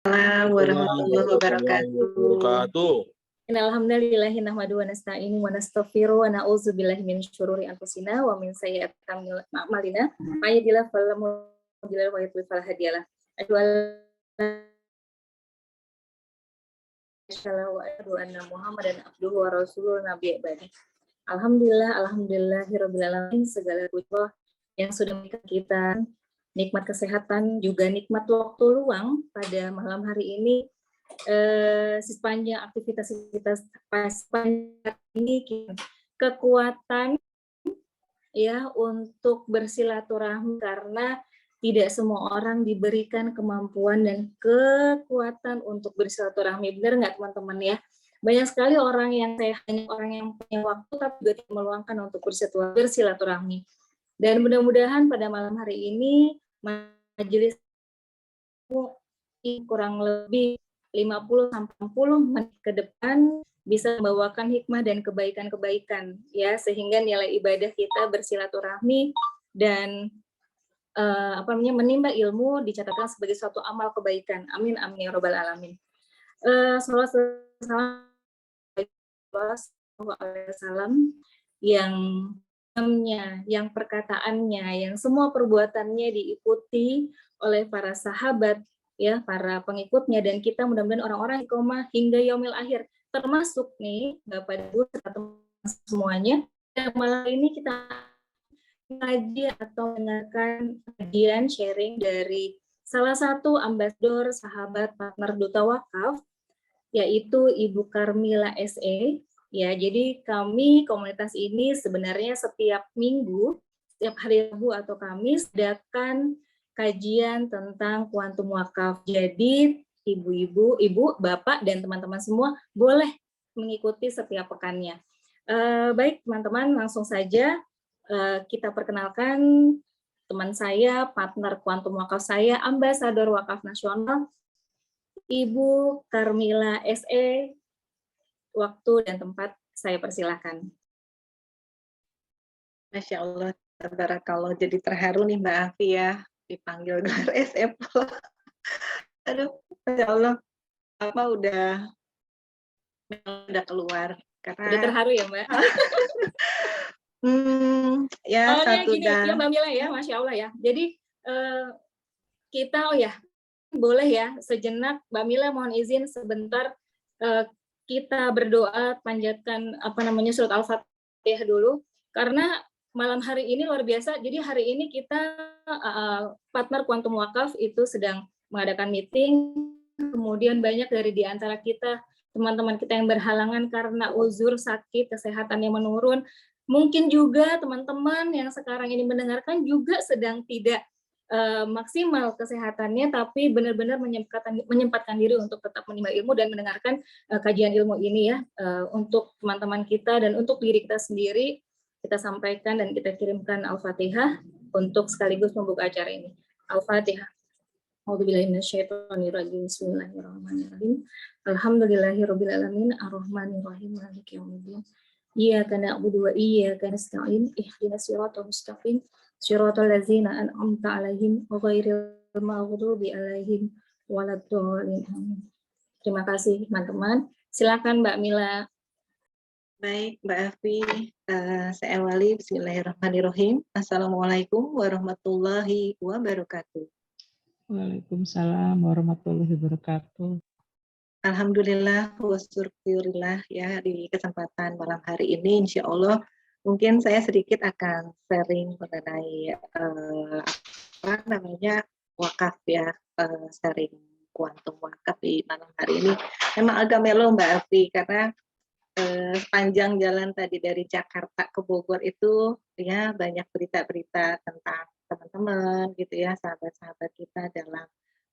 Assalamualaikum warahmatullahi warahmatullahi wabarakatuh. wabarakatuh. Innal hamdalillahi nahmaduhu wa nasta'inu wa nastaghfiruh wa na'udzu billahi min syururi anfusina wa min sayyiati a'malina. May yahdihillahu fala mudilla lahu wa may yudlil fala hadiya lahu. Asyhadu an la ilaha illallah wa asyhadu anna Muhammadan abduhu wa rasuluhu nabiyyi ba'da. Alhamdulillahirabbil alamin, segala puji yang sudah memberikan kita nikmat kesehatan, juga nikmat waktu luang pada malam hari ini. Sepanjang aktivitas ini kekuatan ya untuk bersilaturahmi, karena tidak semua orang diberikan kemampuan dan kekuatan untuk bersilaturahmi. Benar nggak teman-teman ya? Banyak sekali orang yang orang yang punya waktu tapi juga tidak meluangkan untuk bersilaturahmi. Dan mudah-mudahan pada malam hari ini majelis kurang lebih 50-60 menit ke depan bisa membawakan hikmah dan kebaikan-kebaikan ya, sehingga nilai ibadah kita bersilaturahmi dan menimba ilmu dicatatkan sebagai suatu amal kebaikan. Amin amin ya robbal alamin. Salawat salam yang perkataannya, yang semua perbuatannya diikuti oleh para sahabat ya, para pengikutnya, dan kita mudah-mudahan orang-orang istiqomah hingga yaumil akhir, termasuk nih Bapak Ibu serta teman semuanya. Dan malam ini kita ngaji atau mendengarkan kajian sharing dari salah satu ambasador sahabat partner Duta Wakaf, yaitu Ibu Karmila SE. Ya, jadi kami komunitas ini sebenarnya setiap minggu, setiap hari Rabu atau Kamis, adakan kajian tentang kuantum wakaf. Jadi ibu, bapak, dan teman-teman semua boleh mengikuti setiap pekannya. Baik teman-teman, langsung saja kita perkenalkan teman saya, partner kuantum wakaf saya, ambasador wakaf nasional, Ibu Karmila SE. Waktu dan tempat saya persilahkan. Masya Allah, tabarakallah, jadi terharu nih Mbak Afi ya, dipanggil gelar SM. Aduh, Masya Allah, apa udah keluar. Karena udah terharu ya Mbak? Ya satu gini, ya Mbak Mila ya, Masya Allah ya. Jadi kita boleh ya sejenak, Mbak Mila mohon izin sebentar kita berdoa, panjatkan surat Al-Fatihah dulu, karena malam hari ini luar biasa. Jadi hari ini kita partner kuantum wakaf itu sedang mengadakan meeting, kemudian banyak dari di antara kita, teman-teman kita yang berhalangan karena uzur, sakit, kesehatannya menurun. Mungkin juga teman-teman yang sekarang ini mendengarkan juga sedang tidak maksimal kesehatannya, tapi benar-benar menyempatkan diri untuk tetap menimba ilmu dan mendengarkan kajian ilmu ini ya, untuk teman-teman kita dan untuk diri kita sendiri. Kita sampaikan dan kita kirimkan Al-Fatihah untuk sekaligus membuka acara ini. Al-Fatihah. A'udzubillahi minasyaitonirrajim. Bismillahirrahmanirrahim. Alhamdulillahirabbil alamin, arrahmanirrahim, maliki yaumiddin. Iyyaka na'budu wa iyyaka nasta'in. Ihdinas siratal mustaqim. Syiratal ladzina an'amta 'alaihim ghairil maghdubi 'alaihim waladdallin. Terima kasih teman-teman. Silakan Mbak Mila. Baik Mbak Afi, saya awali. Bismillahirrahmanirrahim. Assalamualaikum warahmatullahi wabarakatuh. Waalaikumsalam warahmatullahi wabarakatuh. Alhamdulillah wa syukurillah ya, di kesempatan malam hari ini insya Allah mungkin saya sedikit akan sharing mengenai wakaf ya, sharing kuantum wakaf di malam hari ini. Memang agak melo Mbak Afi, karena sepanjang jalan tadi dari Jakarta ke Bogor itu ya banyak berita-berita tentang teman-teman gitu ya, sahabat-sahabat kita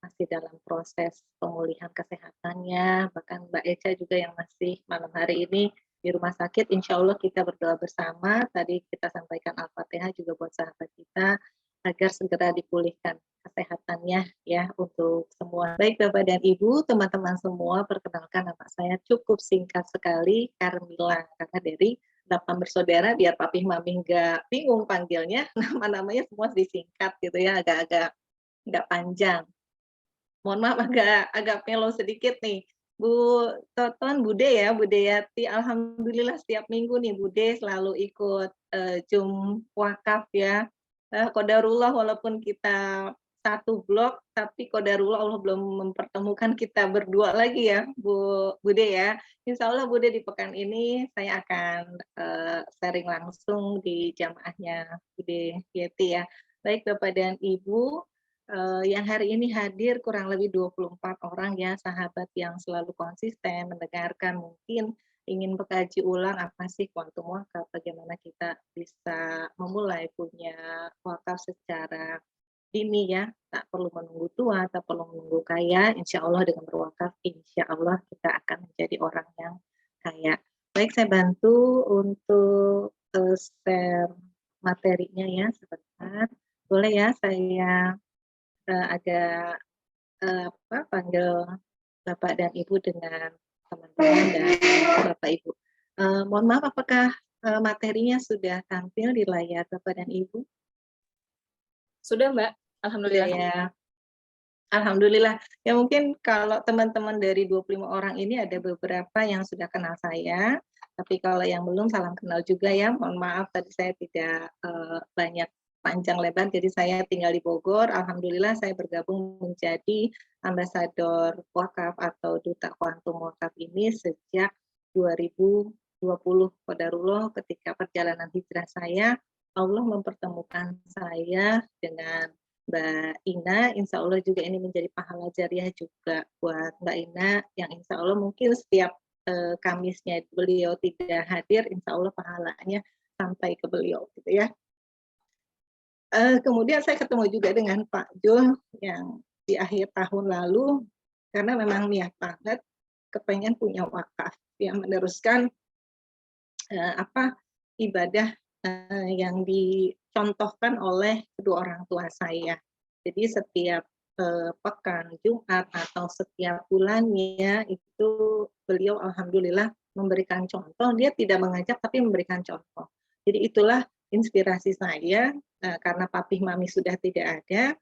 masih dalam proses pemulihan kesehatannya. Bahkan Mbak Eca juga yang masih malam hari ini di rumah sakit. Insya Allah kita berdoa bersama. Tadi kita sampaikan Al-Fatihah juga buat sahabat kita agar segera dipulihkan kesehatannya ya untuk semua. Baik Bapak dan Ibu, teman-teman semua, perkenalkan nama saya cukup singkat sekali, Karmila, karena dari 8 bersaudara biar Papih Mami nggak bingung panggilnya, nama-namanya semua disingkat gitu ya, agak-agak nggak panjang. mohon maaf agak melo sedikit nih. Bu Toton, Bude ya, Bude Yati, alhamdulillah setiap minggu nih Bude selalu ikut, Zoom wakaf ya. Qadarullah walaupun kita satu blok, tapi qadarullah Allah belum mempertemukan kita berdua lagi ya, Bude ya. Insya Allah Bude di pekan ini saya akan, sharing langsung di jamaahnya Bude Yati ya. Baik Bapak dan Ibu, yang hari ini hadir kurang lebih 24 orang ya, sahabat yang selalu konsisten mendengarkan, mungkin ingin mengkaji ulang apa sih kuantum wakaf, bagaimana kita bisa memulai punya wakaf secara dini ya, tak perlu menunggu tua, tak perlu menunggu kaya, insya Allah dengan berwakaf, insya Allah kita akan menjadi orang yang kaya. Baik, saya bantu untuk share materinya ya, sebentar. Boleh ya saya agak panggil Bapak dan Ibu dengan teman-teman dan Bapak Ibu. Mohon maaf, apakah materinya sudah tampil di layar Bapak dan Ibu? Sudah, Mbak. Sudah Alhamdulillah. ya. Alhamdulillah. Ya mungkin kalau teman-teman dari 25 orang ini ada beberapa yang sudah kenal saya, tapi kalau yang belum salam kenal juga ya. Mohon maaf tadi saya tidak banyak panjang lebar, jadi saya tinggal di Bogor. Alhamdulillah saya bergabung menjadi ambasador wakaf atau duta kuantum wakaf ini sejak 2020. Qadarullah ketika perjalanan hijrah saya, Allah mempertemukan saya dengan Mbak Ina, insya Allah juga ini menjadi pahala jariah juga buat Mbak Ina, yang insya Allah mungkin setiap Kamisnya beliau tidak hadir, insya Allah pahalanya sampai ke beliau gitu ya. Kemudian saya ketemu juga dengan Pak Jul yang di akhir tahun lalu, karena memang niat banget kepengen punya wakaf, yang meneruskan ibadah yang dicontohkan oleh kedua orang tua saya. Jadi setiap pekan Jumat atau setiap bulannya itu beliau alhamdulillah memberikan contoh. Dia tidak mengajak tapi memberikan contoh. Jadi itulah inspirasi saya karena papih mami sudah tidak ada.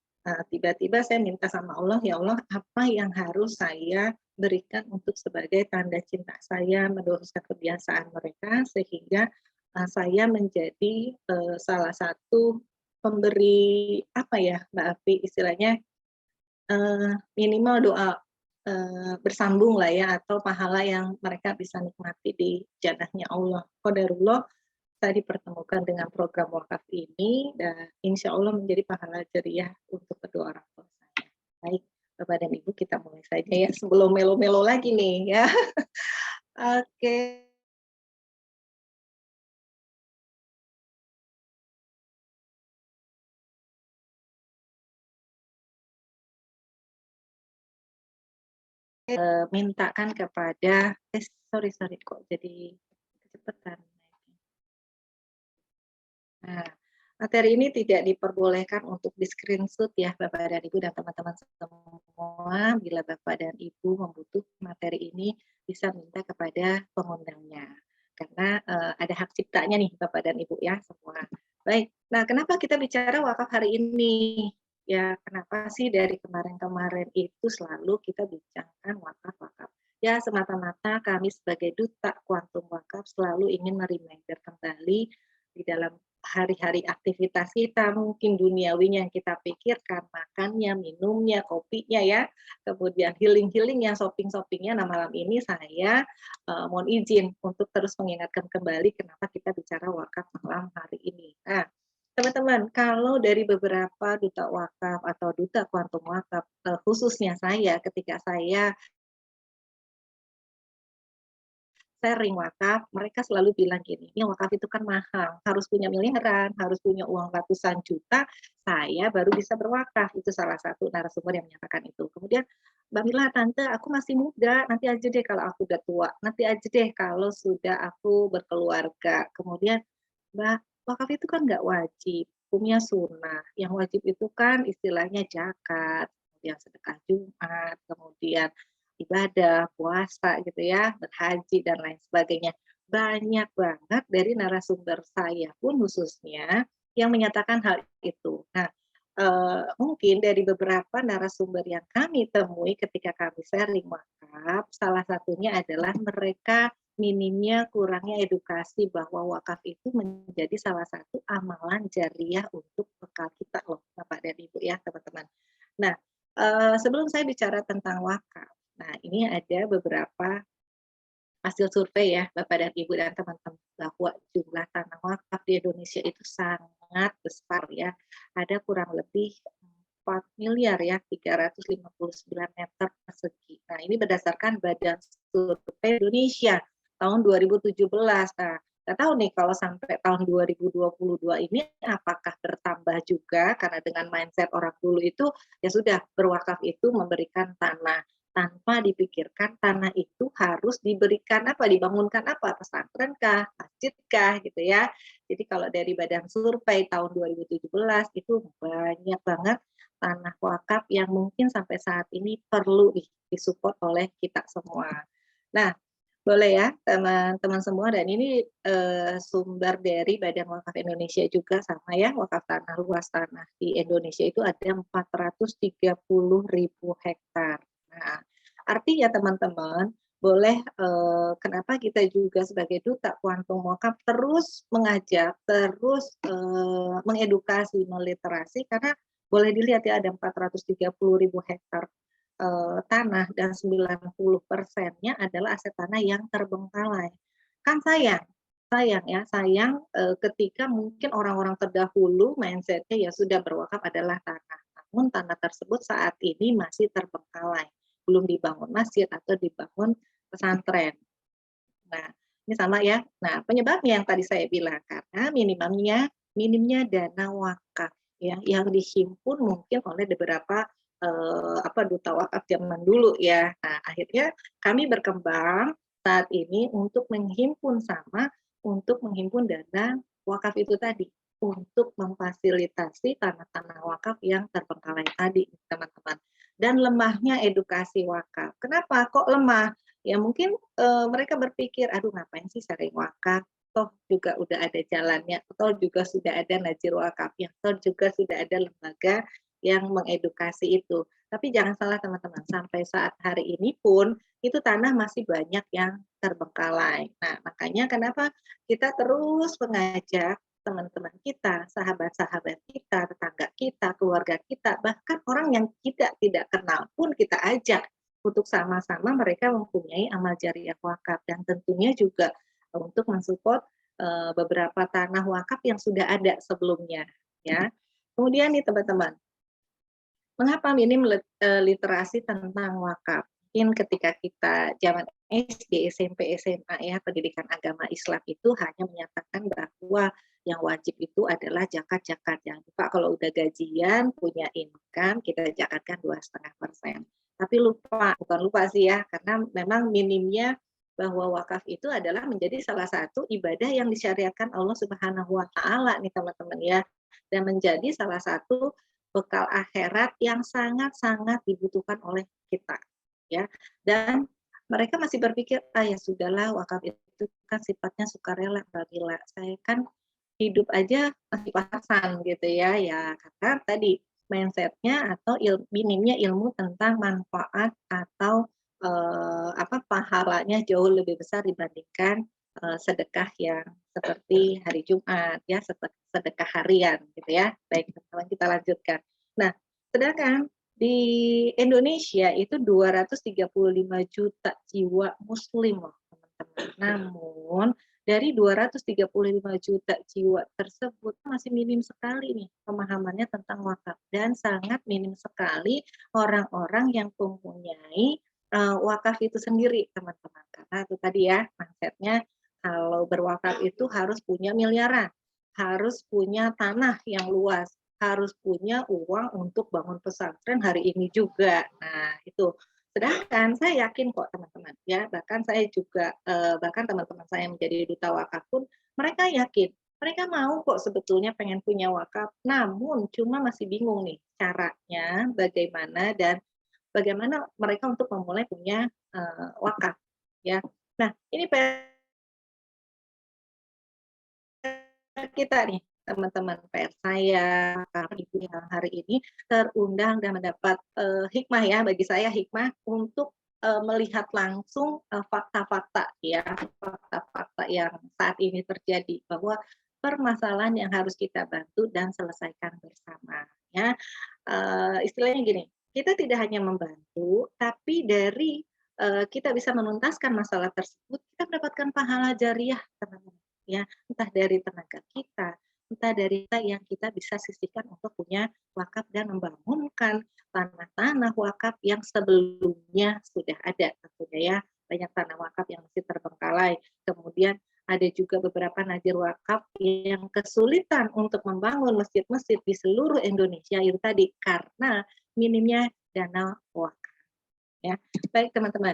Tiba-tiba saya minta sama Allah, ya Allah apa yang harus saya berikan untuk sebagai tanda cinta saya meneruskan kebiasaan mereka sehingga saya menjadi salah satu pemberi apa ya Mbak Afi istilahnya minimal doa bersambung lah ya atau pahala yang mereka bisa nikmati di jannahnya Allah. Qadarullah saya dipertemukan dengan program wakaf ini dan insya Allah menjadi pahala jariah untuk kedua orang tua saya. Baik Bapak dan Ibu kita mulai saja ya sebelum melo-melo lagi nih ya. Oke. Mintakan kepada sorry kok jadi kecepatan. Nah, materi ini tidak diperbolehkan untuk di-screenshot ya Bapak dan Ibu dan teman-teman semua. Bila Bapak dan Ibu membutuhkan materi ini bisa minta kepada pengundangnya. Karena ada hak ciptanya nih Bapak dan Ibu ya semua. Baik, nah kenapa kita bicara wakaf hari ini? Ya, kenapa sih dari kemarin-kemarin itu selalu kita bicarakan wakaf-wakaf? Ya, semata-mata kami sebagai duta kuantum wakaf selalu ingin mereminder kembali di dalam hari-hari aktivitas kita, mungkin duniawinya yang kita pikirkan, makannya, minumnya, kopinya ya, kemudian healing-healing yang shopping-shoppingnya. Nah malam ini saya mohon izin untuk terus mengingatkan kembali kenapa kita bicara wakaf malam hari ini. Nah, teman-teman, kalau dari beberapa duta wakaf atau duta kuantum wakaf, khususnya saya ketika saya sharing wakaf, mereka selalu bilang gini, ini wakaf itu kan mahal, harus punya miliaran, harus punya uang ratusan juta, saya baru bisa berwakaf. Itu salah satu narasumber yang menyatakan itu. Kemudian, Mbak Mila, Tante, aku masih muda, nanti aja deh kalau aku udah tua, nanti aja deh kalau sudah aku berkeluarga. Kemudian, Mbak, wakaf itu kan nggak wajib, hukumnya sunnah. Yang wajib itu kan istilahnya zakat, kemudian sedekah Jumat, kemudian ibadah, puasa gitu ya, berhaji dan lain sebagainya. Banyak banget dari narasumber saya pun khususnya yang menyatakan hal itu. Nah, mungkin dari beberapa narasumber yang kami temui ketika kami sharing wakaf, salah satunya adalah mereka minimnya kurangnya edukasi bahwa wakaf itu menjadi salah satu amalan jariah untuk bekal kita loh, Bapak dan Ibu ya, teman-teman. Nah, sebelum saya bicara tentang wakaf, nah ini ada beberapa hasil survei ya, Bapak dan Ibu dan teman-teman, bahwa jumlah tanah wakaf di Indonesia itu sangat besar ya. Ada kurang lebih 4 miliar ya, 359 meter persegi. Nah, ini berdasarkan Badan Survei Indonesia tahun 2017. Nah, nggak tahu nih kalau sampai tahun 2022 ini apakah bertambah juga, karena dengan mindset orang dulu itu ya sudah, berwakaf itu memberikan tanah tanpa dipikirkan tanah itu harus diberikan apa, dibangunkan apa, pesantren kah, masjid kah, gitu ya. Jadi kalau dari Badan Survei tahun 2017 itu banyak banget tanah wakaf yang mungkin sampai saat ini perlu disupport oleh kita semua. Nah, boleh ya teman-teman semua, dan ini sumber dari Badan Wakaf Indonesia juga sama ya, wakaf tanah, luas tanah di Indonesia itu ada 430.000 hektar. Nah, artinya teman-teman, boleh kenapa kita juga sebagai duta kuantum wakaf terus mengajak, terus mengedukasi, meliterasi, karena boleh dilihat ya ada 430.000 hektar tanah dan 90%-nya adalah aset tanah yang terbengkalai. Kan sayang ya, sayang ketika mungkin orang-orang terdahulu mindset-nya ya sudah, berwakaf adalah tanah. Namun tanah tersebut saat ini masih terbengkalai, belum dibangun masjid atau dibangun pesantren. Nah, ini sama ya. Nah, penyebabnya yang tadi saya bilang, karena minimnya dana wakaf ya, yang dihimpun mungkin oleh beberapa duta wakaf zaman dulu ya. Nah, akhirnya kami berkembang saat ini untuk menghimpun dana wakaf itu tadi, untuk memfasilitasi tanah-tanah wakaf yang terbengkalai tadi, teman-teman. Dan lemahnya edukasi wakaf. Kenapa kok lemah? Ya mungkin mereka berpikir, aduh ngapain sih sharing wakaf, toh juga udah ada jalannya, toh juga sudah ada najir wakafnya, toh juga sudah ada lembaga yang mengedukasi itu. Tapi jangan salah teman-teman, sampai saat hari ini pun itu tanah masih banyak yang terbengkalai. Nah, makanya kenapa kita terus mengajak teman-teman kita, sahabat-sahabat kita, tetangga kita, keluarga kita, bahkan orang yang kita tidak kenal pun kita ajak untuk sama-sama mereka mempunyai amal jariah wakaf, dan tentunya juga untuk mensupport beberapa tanah wakaf yang sudah ada sebelumnya ya. Kemudian nih teman-teman, mengapa minim literasi tentang wakaf? Mungkin ketika kita zaman SD, SMP, SMA ya, pendidikan agama Islam itu hanya menyatakan bahwa yang wajib itu adalah zakat-zakat. Jangan lupa kalau udah gajian, punya income, kita zakatkan 2,5%. Tapi bukan lupa sih ya, karena memang minimnya bahwa wakaf itu adalah menjadi salah satu ibadah yang disyariatkan Allah Subhanahu wa taala nih teman-teman ya, dan menjadi salah satu bekal akhirat yang sangat-sangat dibutuhkan oleh kita ya. Dan mereka masih berpikir, ya sudahlah, wakaf itu kan sifatnya sukarela, Mbak Mila. Saya kan hidup aja masih pas-pasan gitu ya, ya karena tadi mindsetnya atau minimnya ilmu tentang manfaat atau pahalanya jauh lebih besar dibandingkan sedekah yang seperti hari Jumat ya, sedekah harian gitu ya. Baik, teman-teman, kita lanjutkan. Nah, sedangkan di Indonesia itu 235 juta jiwa muslim loh, teman-teman. Namun dari 235 juta jiwa tersebut masih minim sekali nih pemahamannya tentang wakaf, dan sangat minim sekali orang-orang yang mempunyai wakaf itu sendiri, teman-teman. Karena itu tadi ya, mindsetnya kalau berwakaf itu harus punya miliaran, harus punya tanah yang luas, harus punya uang untuk bangun pesantren hari ini juga. Nah, itu. Sedangkan saya yakin kok teman-teman ya, bahkan saya juga bahkan teman-teman saya yang menjadi duta wakaf pun mereka yakin, mereka mau kok sebetulnya pengen punya wakaf, namun cuma masih bingung nih caranya bagaimana, dan bagaimana mereka untuk memulai punya wakaf ya. Nah, ini kita nih teman-teman PR saya, Bapak Ibu yang hari ini terundang dan mendapat hikmah ya, bagi saya hikmah untuk melihat langsung fakta-fakta ya, fakta-fakta yang saat ini terjadi, bahwa permasalahan yang harus kita bantu dan selesaikan bersama ya. Istilahnya gini, kita tidak hanya membantu, tapi dari kita bisa menuntaskan masalah tersebut, kita mendapatkan pahala jariah, teman-teman. Ya, entah dari tenaga kita, entah dari yang kita bisa sisihkan untuk punya wakaf dan membangunkan tanah-tanah wakaf yang sebelumnya sudah ada, tentunya ya. Banyak tanah wakaf yang masih terbengkalai. Kemudian ada juga beberapa nazir wakaf yang kesulitan untuk membangun masjid-masjid di seluruh Indonesia itu tadi karena minimnya dana wakaf. Ya, baik teman-teman.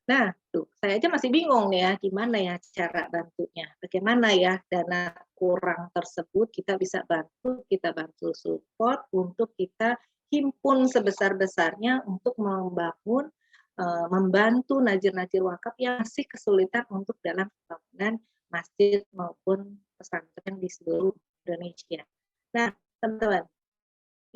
Nah, tuh saya aja masih bingung nih ya, gimana ya cara bantunya? Bagaimana ya dana kurang tersebut kita bisa bantu support untuk kita himpun sebesar-besarnya untuk membangun, membantu nazir-nazir wakaf yang masih kesulitan untuk dalam pembangunan masjid maupun pesantren di seluruh Indonesia. Nah, teman-teman,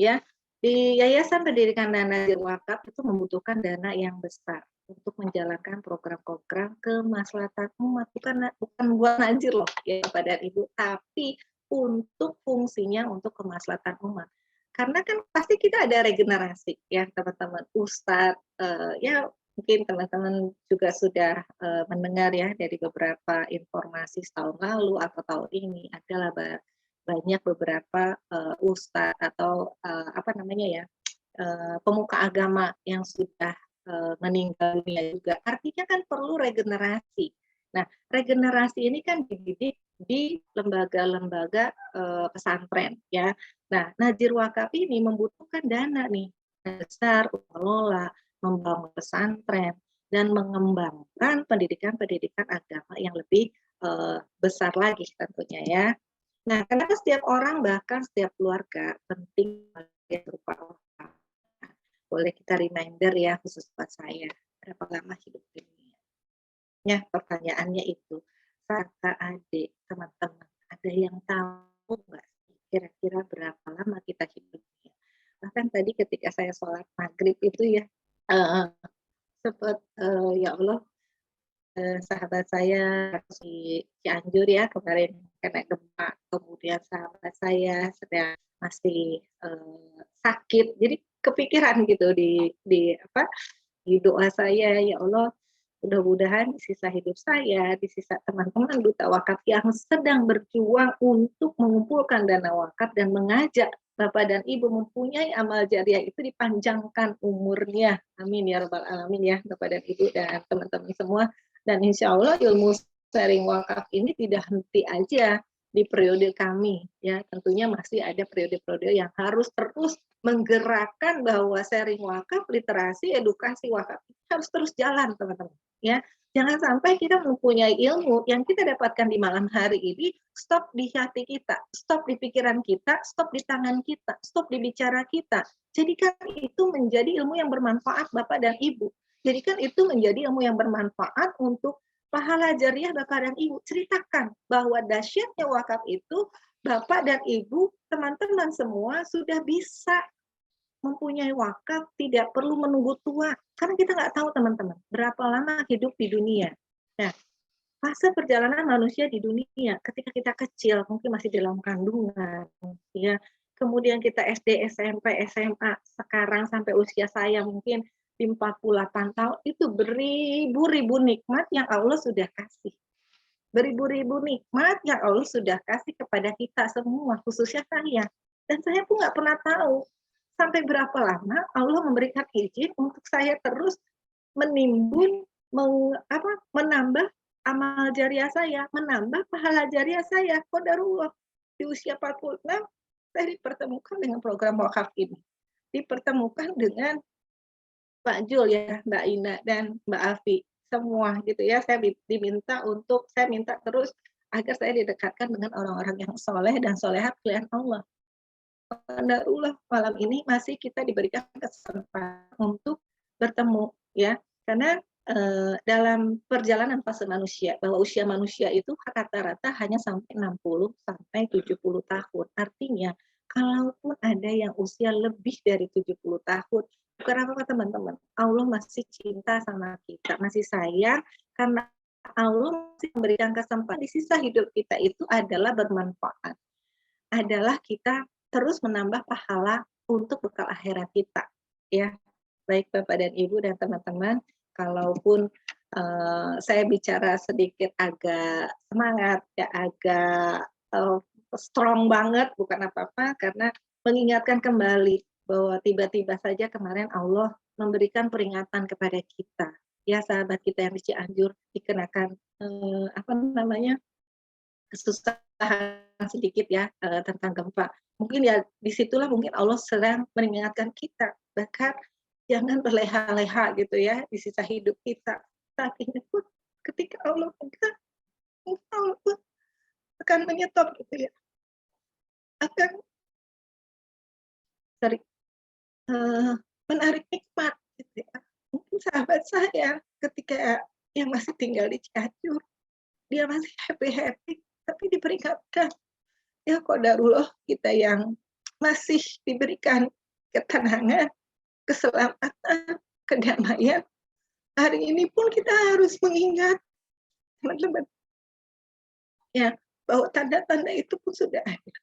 ya, di Yayasan Pendidikan dan Nazir Wakaf itu membutuhkan dana yang besar untuk menjalankan program-program kemaslahatan umat, bukan buat nazir loh ya Bapak dan Ibu, tapi untuk fungsinya untuk kemaslahatan umat. Karena kan pasti kita ada regenerasi ya teman-teman Ustadz, ya mungkin teman-teman juga sudah mendengar ya dari beberapa informasi setahun lalu atau tahun ini adalah banyak beberapa ustadz atau apa namanya ya, pemuka agama yang sudah meninggal dunia juga. Artinya kan perlu regenerasi. Nah, regenerasi ini kan dididik di lembaga-lembaga pesantren ya. Nah, nazir wakaf ini membutuhkan dana nih besar untuk mengelola, membangun pesantren dan mengembangkan pendidikan-pendidikan agama yang lebih besar lagi tentunya ya. Nah, kenapa setiap orang bahkan setiap keluarga penting berupa wakaf? Nah, boleh kita reminder ya khusus buat saya, berapa lama hidup di dunia? Ya, pertanyaannya itu, kakak adik, teman-teman, ada yang tahu nggak sih kira-kira berapa lama kita hidup di dunia? Bahkan tadi ketika saya sholat maghrib itu ya, sempat ya Allah, sahabat saya di Cianjur ya kemarin kena gempa, kemudian sahabat saya sedang masih sakit, jadi kepikiran gitu di doa saya, ya Allah mudah-mudahan di sisa hidup saya, di sisa teman-teman duta wakaf yang sedang berjuang untuk mengumpulkan dana wakaf dan mengajak Bapak dan Ibu mempunyai amal jariah itu dipanjangkan umurnya. Amin ya rabbal alamin ya Bapak dan Ibu dan teman-teman semua. Dan insya Allah ilmu sharing wakaf ini tidak henti aja di periode kami ya, tentunya masih ada periode-periode yang harus terus menggerakkan bahwa sharing wakaf, literasi, edukasi wakaf harus terus jalan teman-teman ya. Jangan sampai kita mempunyai ilmu yang kita dapatkan di malam hari ini stop di hati kita, stop di pikiran kita, stop di tangan kita, stop di bicara kita. Jadikan itu menjadi ilmu yang bermanfaat Bapak dan Ibu. Jadikan itu menjadi ilmu yang bermanfaat untuk pahala jariah Bapak dan Ibu. Ceritakan bahwa dahsyatnya wakaf itu Bapak dan Ibu, teman-teman semua sudah bisa mempunyai wakaf, tidak perlu menunggu tua. Karena kita nggak tahu teman-teman, berapa lama hidup di dunia. Nah, fase perjalanan manusia di dunia, ketika kita kecil, mungkin masih dalam kandungan, ya. Kemudian kita SD, SMP, SMA, sekarang sampai usia saya mungkin di 48 tahun, itu beribu-ribu nikmat yang Allah sudah kasih. Beribu-ribu nikmat yang Allah sudah kasih kepada kita semua, khususnya saya. Dan saya pun nggak pernah tahu sampai berapa lama Allah memberikan izin untuk saya terus menimbun, menambah amal jariah saya, menambah pahala jariah saya. Qadarullah, di usia 46, saya dipertemukan dengan program wakaf ini. Dipertemukan dengan Pak Jul ya, Mbak Ina, dan Mbak Afi. Semua gitu ya, saya minta terus agar saya didekatkan dengan orang-orang yang soleh dan solehat pilihan Allah. Qadarullah malam ini masih kita diberikan kesempatan untuk bertemu ya, karena dalam perjalanan fase manusia, bahwa usia manusia itu rata-rata hanya sampai 60 sampai 70 tahun. Artinya, kalaupun ada yang usia lebih dari 70 tahun, bukan apa-apa teman-teman, Allah masih cinta sama kita, masih sayang, karena Allah masih memberikan kesempatan di sisa hidup kita itu adalah bermanfaat. Adalah kita terus menambah pahala untuk bekal akhirat kita. Ya, baik Bapak dan Ibu dan teman-teman, kalaupun saya bicara sedikit agak semangat, ya agak strong banget, bukan apa-apa, karena mengingatkan kembali bahwa tiba-tiba saja kemarin Allah memberikan peringatan kepada kita. Ya, sahabat kita yang di Cianjur dikenakan kesusahan sedikit ya tentang gempa. Mungkin ya disitulah mungkin Allah sedang mengingatkan kita, bahkan jangan berleha-leha gitu ya di sisa hidup kita. Saat ini pun ketika Allah pegang, Allah pun akan menyetop gitu ya, akan menarik nikmat gitu ya. Mungkin sahabat saya ketika yang masih tinggal di Cianjur, dia masih happy-happy, tapi diperingatkan, ya qadarullah kita yang masih diberikan ketenangan, keselamatan, kedamaian. Hari ini pun kita harus mengingat teman-teman ya bahwa tanda-tanda itu pun sudah ada.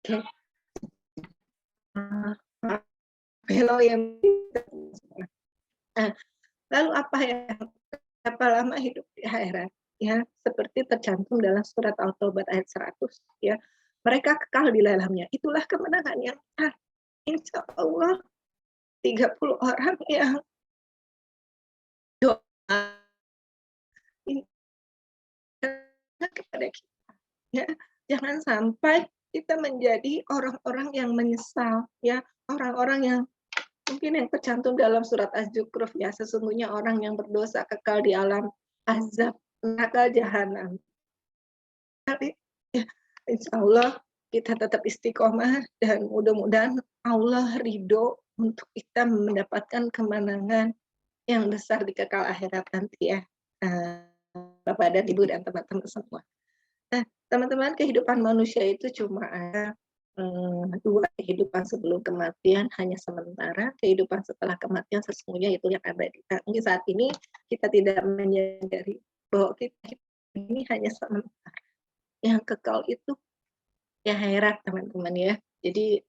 Oke. Lalu apa lama hidup di akhirat? Ya, seperti tercantum dalam surat Al-Taubah ayat 100 ya. Mereka kekal di dalamnya. Itulah kemenangan yang besar. Insya Allah 30 orang yang doa kepada kita. Ya, jangan sampai kita menjadi orang-orang yang menyesal, ya, orang-orang yang mungkin yang tercantum dalam surat Az-Zukhruf ya, sesungguhnya orang yang berdosa kekal di alam azab neraka jahanam. Tapi ya, insya Allah kita tetap istiqomah dan mudah-mudahan Allah ridho untuk kita mendapatkan kemenangan yang besar di kekal akhirat nanti ya, Bapak dan Ibu dan teman-teman semua. Nah, teman-teman, kehidupan manusia itu cuma ada dua, kehidupan sebelum kematian hanya sementara, kehidupan setelah kematian sesungguhnya itu yang abadi. Nah, mungkin saat ini kita tidak menyadari bahwa kita ini hanya sementara. Yang kekal itu ya akhirat teman-teman ya. Jadi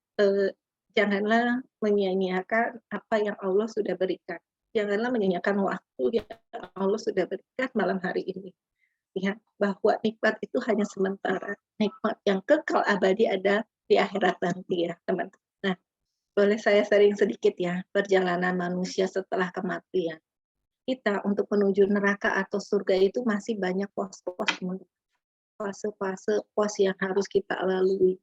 janganlah menyia-nyiakan apa yang Allah sudah berikan. Janganlah menyia-nyiakan waktu yang Allah sudah berikan malam hari ini. Ya, bahwa nikmat itu hanya sementara. Nikmat yang kekal abadi ada di akhirat nanti ya, teman-teman. Nah, boleh saya sharing sedikit ya, perjalanan manusia setelah kematian. Kita untuk menuju neraka atau surga itu masih banyak pos-pos, fase-fase pos yang harus kita lalui.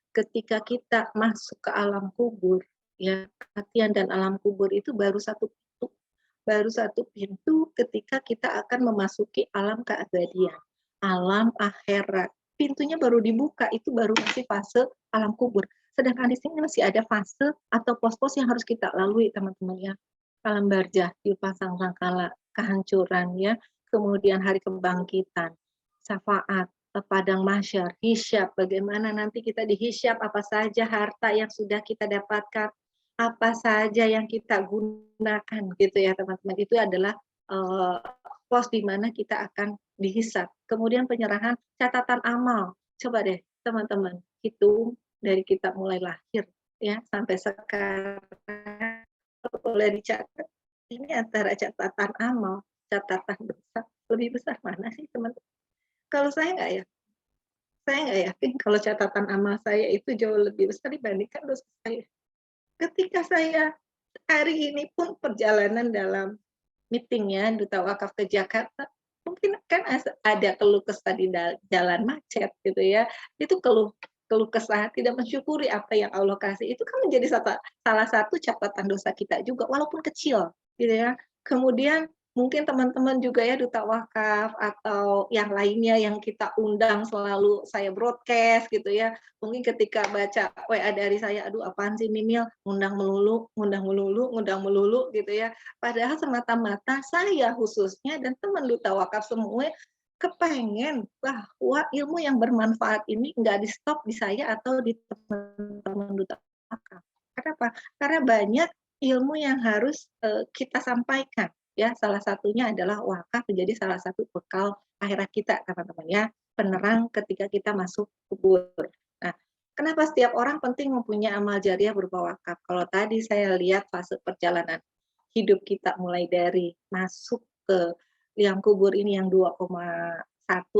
Ketika kita masuk ke alam kubur, ya, kematian dan alam kubur itu baru satu pintu ketika kita akan memasuki alam keabadian, alam akhirat. Pintunya baru dibuka, itu baru masih fase alam kubur. Sedangkan di sini masih ada fase atau pos-pos yang harus kita lalui, teman-teman ya. Alam barzah, dipasang sangkala, kehancuran ya, kemudian hari kebangkitan, syafaat, padang mahsyar, hisyab, bagaimana nanti kita dihisyab, apa saja harta yang sudah kita dapatkan, apa saja yang kita gunakan gitu ya teman-teman, itu adalah pos di mana kita akan dihisab. Kemudian penyerahan catatan amal, coba deh teman-teman hitung dari kita mulai lahir ya sampai sekarang, boleh dicatat ini antara catatan amal, catatan dosa, lebih besar mana sih teman-teman? Kalau saya nggak yakin kalau catatan amal saya itu jauh lebih besar dibandingkan dosa saya. Ketika saya hari ini pun perjalanan dalam meeting-nya Duta Wakaf ke Jakarta, mungkin kan ada keluh kesah di jalan macet gitu ya. Itu keluh kesah tidak mensyukuri apa yang Allah kasih. Itu kan menjadi salah satu catatan dosa kita juga walaupun kecil gitu ya. Kemudian mungkin teman-teman juga ya duta wakaf atau yang lainnya yang kita undang selalu saya broadcast gitu ya. Mungkin ketika baca WA dari saya, aduh apaan sih Mimil, ngundang melulu, ngundang melulu, ngundang melulu gitu ya. Padahal semata-mata saya khususnya dan teman duta wakaf semua kepengen bahwa ilmu yang bermanfaat ini nggak di stop di saya atau di teman-teman duta wakaf. Kenapa? Karena banyak ilmu yang harus kita sampaikan. Ya, salah satunya adalah wakaf menjadi salah satu bekal akhirat kita, teman-teman ya, penerang ketika kita masuk kubur. Nah, kenapa setiap orang penting mempunyai amal jariah berupa wakaf? Kalau tadi saya lihat fase perjalanan hidup kita mulai dari masuk ke liang kubur ini yang 2,1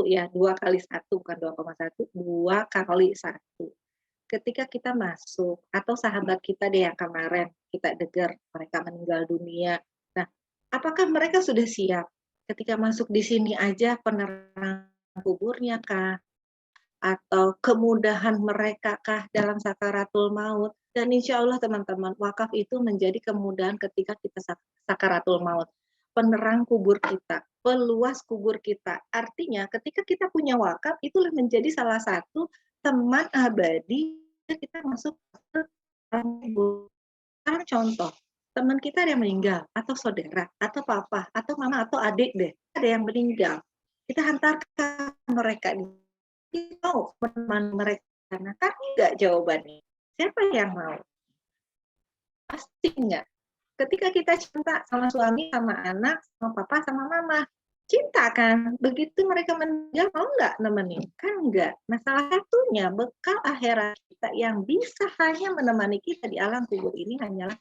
ya, 2 kali 1 bukan 2,1, 2 kali 1. Ketika kita masuk atau sahabat kita deh yang kemarin kita dengar mereka meninggal dunia. Nah, apakah mereka sudah siap ketika masuk di sini aja penerang kuburnya kah? Atau kemudahan mereka kah dalam sakaratul maut? Dan insya Allah teman-teman, wakaf itu menjadi kemudahan ketika kita sakaratul maut. Penerang kubur kita, peluas kubur kita. Artinya ketika kita punya wakaf, itulah menjadi salah satu teman abadi kita masuk ke kubur. Karena contoh, teman kita ada yang meninggal, atau saudara, atau papa, atau mama, atau adik deh, ada yang meninggal. Kita hantarkan mereka, kita mau menemani mereka. Karena kan enggak jawabannya. Siapa yang mau? Pasti enggak. Ketika kita cinta sama suami, sama anak, sama papa, sama mama, cinta kan? Begitu mereka meninggal, mau nggak nemenin? Kan enggak. Nah, salah satunya bekal akhirat kita yang bisa hanya menemani kita di alam kubur ini hanyalah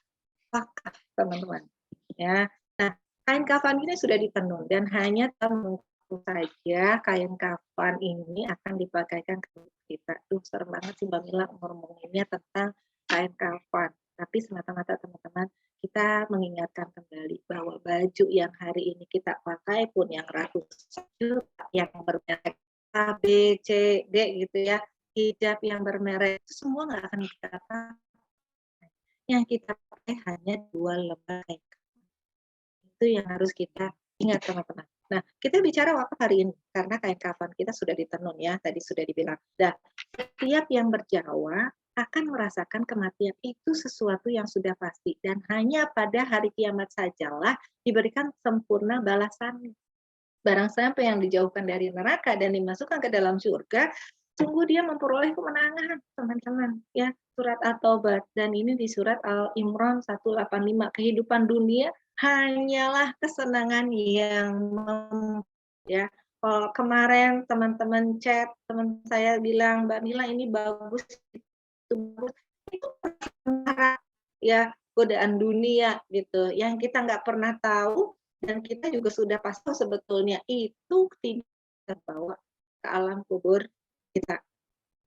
wakaf, teman-teman. Ya. Nah, kain kafan ini sudah ditenun dan hanya tentu saja kain kafan ini akan dipakaikan ke kita. Duh, serem banget sih Mbak Mila ngomonginnya tentang kain kafan. Tapi semata-mata teman-teman, kita mengingatkan kembali bahwa baju yang hari ini kita pakai pun yang ratusan juta, yang bermerek A, B, C, D gitu ya, hijab yang bermerek, itu semua nggak akan kita pakai. Yang kita pakai hanya 2 lembar kain kafan. Itu yang harus kita ingat teman-teman. Nah, kita bicara wakaf hari ini karena kain kafan kita sudah ditenun ya, tadi sudah dibilang. Nah, setiap yang berjawa akan merasakan kematian itu sesuatu yang sudah pasti dan hanya pada hari kiamat sajalah diberikan sempurna balasan. Barang siapa yang dijauhkan dari neraka dan dimasukkan ke dalam surga, sungguh dia memperoleh kemenangan, teman-teman. Ya, surat At-Taubah dan ini di surat Al-Imran 185. Kehidupan dunia hanyalah kesenangan yang ya. Kalau kemarin teman-teman chat, teman saya bilang, Mbak Mila ini bagus, itu bagus. Itu ya godaan dunia gitu, yang kita nggak pernah tahu dan kita juga sudah pasti sebetulnya itu tidak terbawa ke alam kubur kita.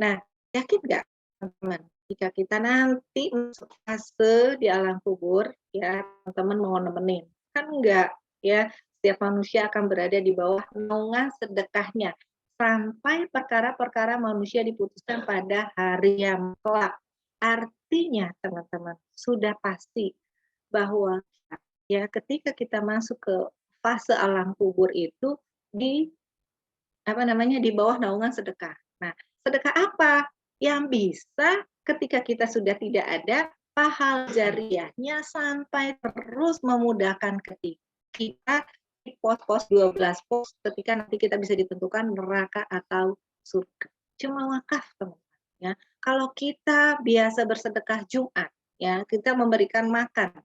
Nah, yakin nggak teman-teman, jika kita nanti masuk fase di alam kubur, ya teman-teman mau nemenin? Kan enggak, ya. Setiap manusia akan berada di bawah naungan sedekahnya sampai perkara-perkara manusia diputuskan pada hari yang kelak. Artinya, teman-teman, sudah pasti bahwa ya ketika kita masuk ke fase alam kubur itu di di bawah naungan sedekah. Nah, sedekah apa yang bisa ketika kita sudah tidak ada pahala jariahnya sampai terus memudahkan ketika kita di pos-pos 12 pos ketika nanti kita bisa ditentukan neraka atau surga. Cuma wakaf, teman-teman ya. Kalau kita biasa bersedekah Jumat ya, kita memberikan makan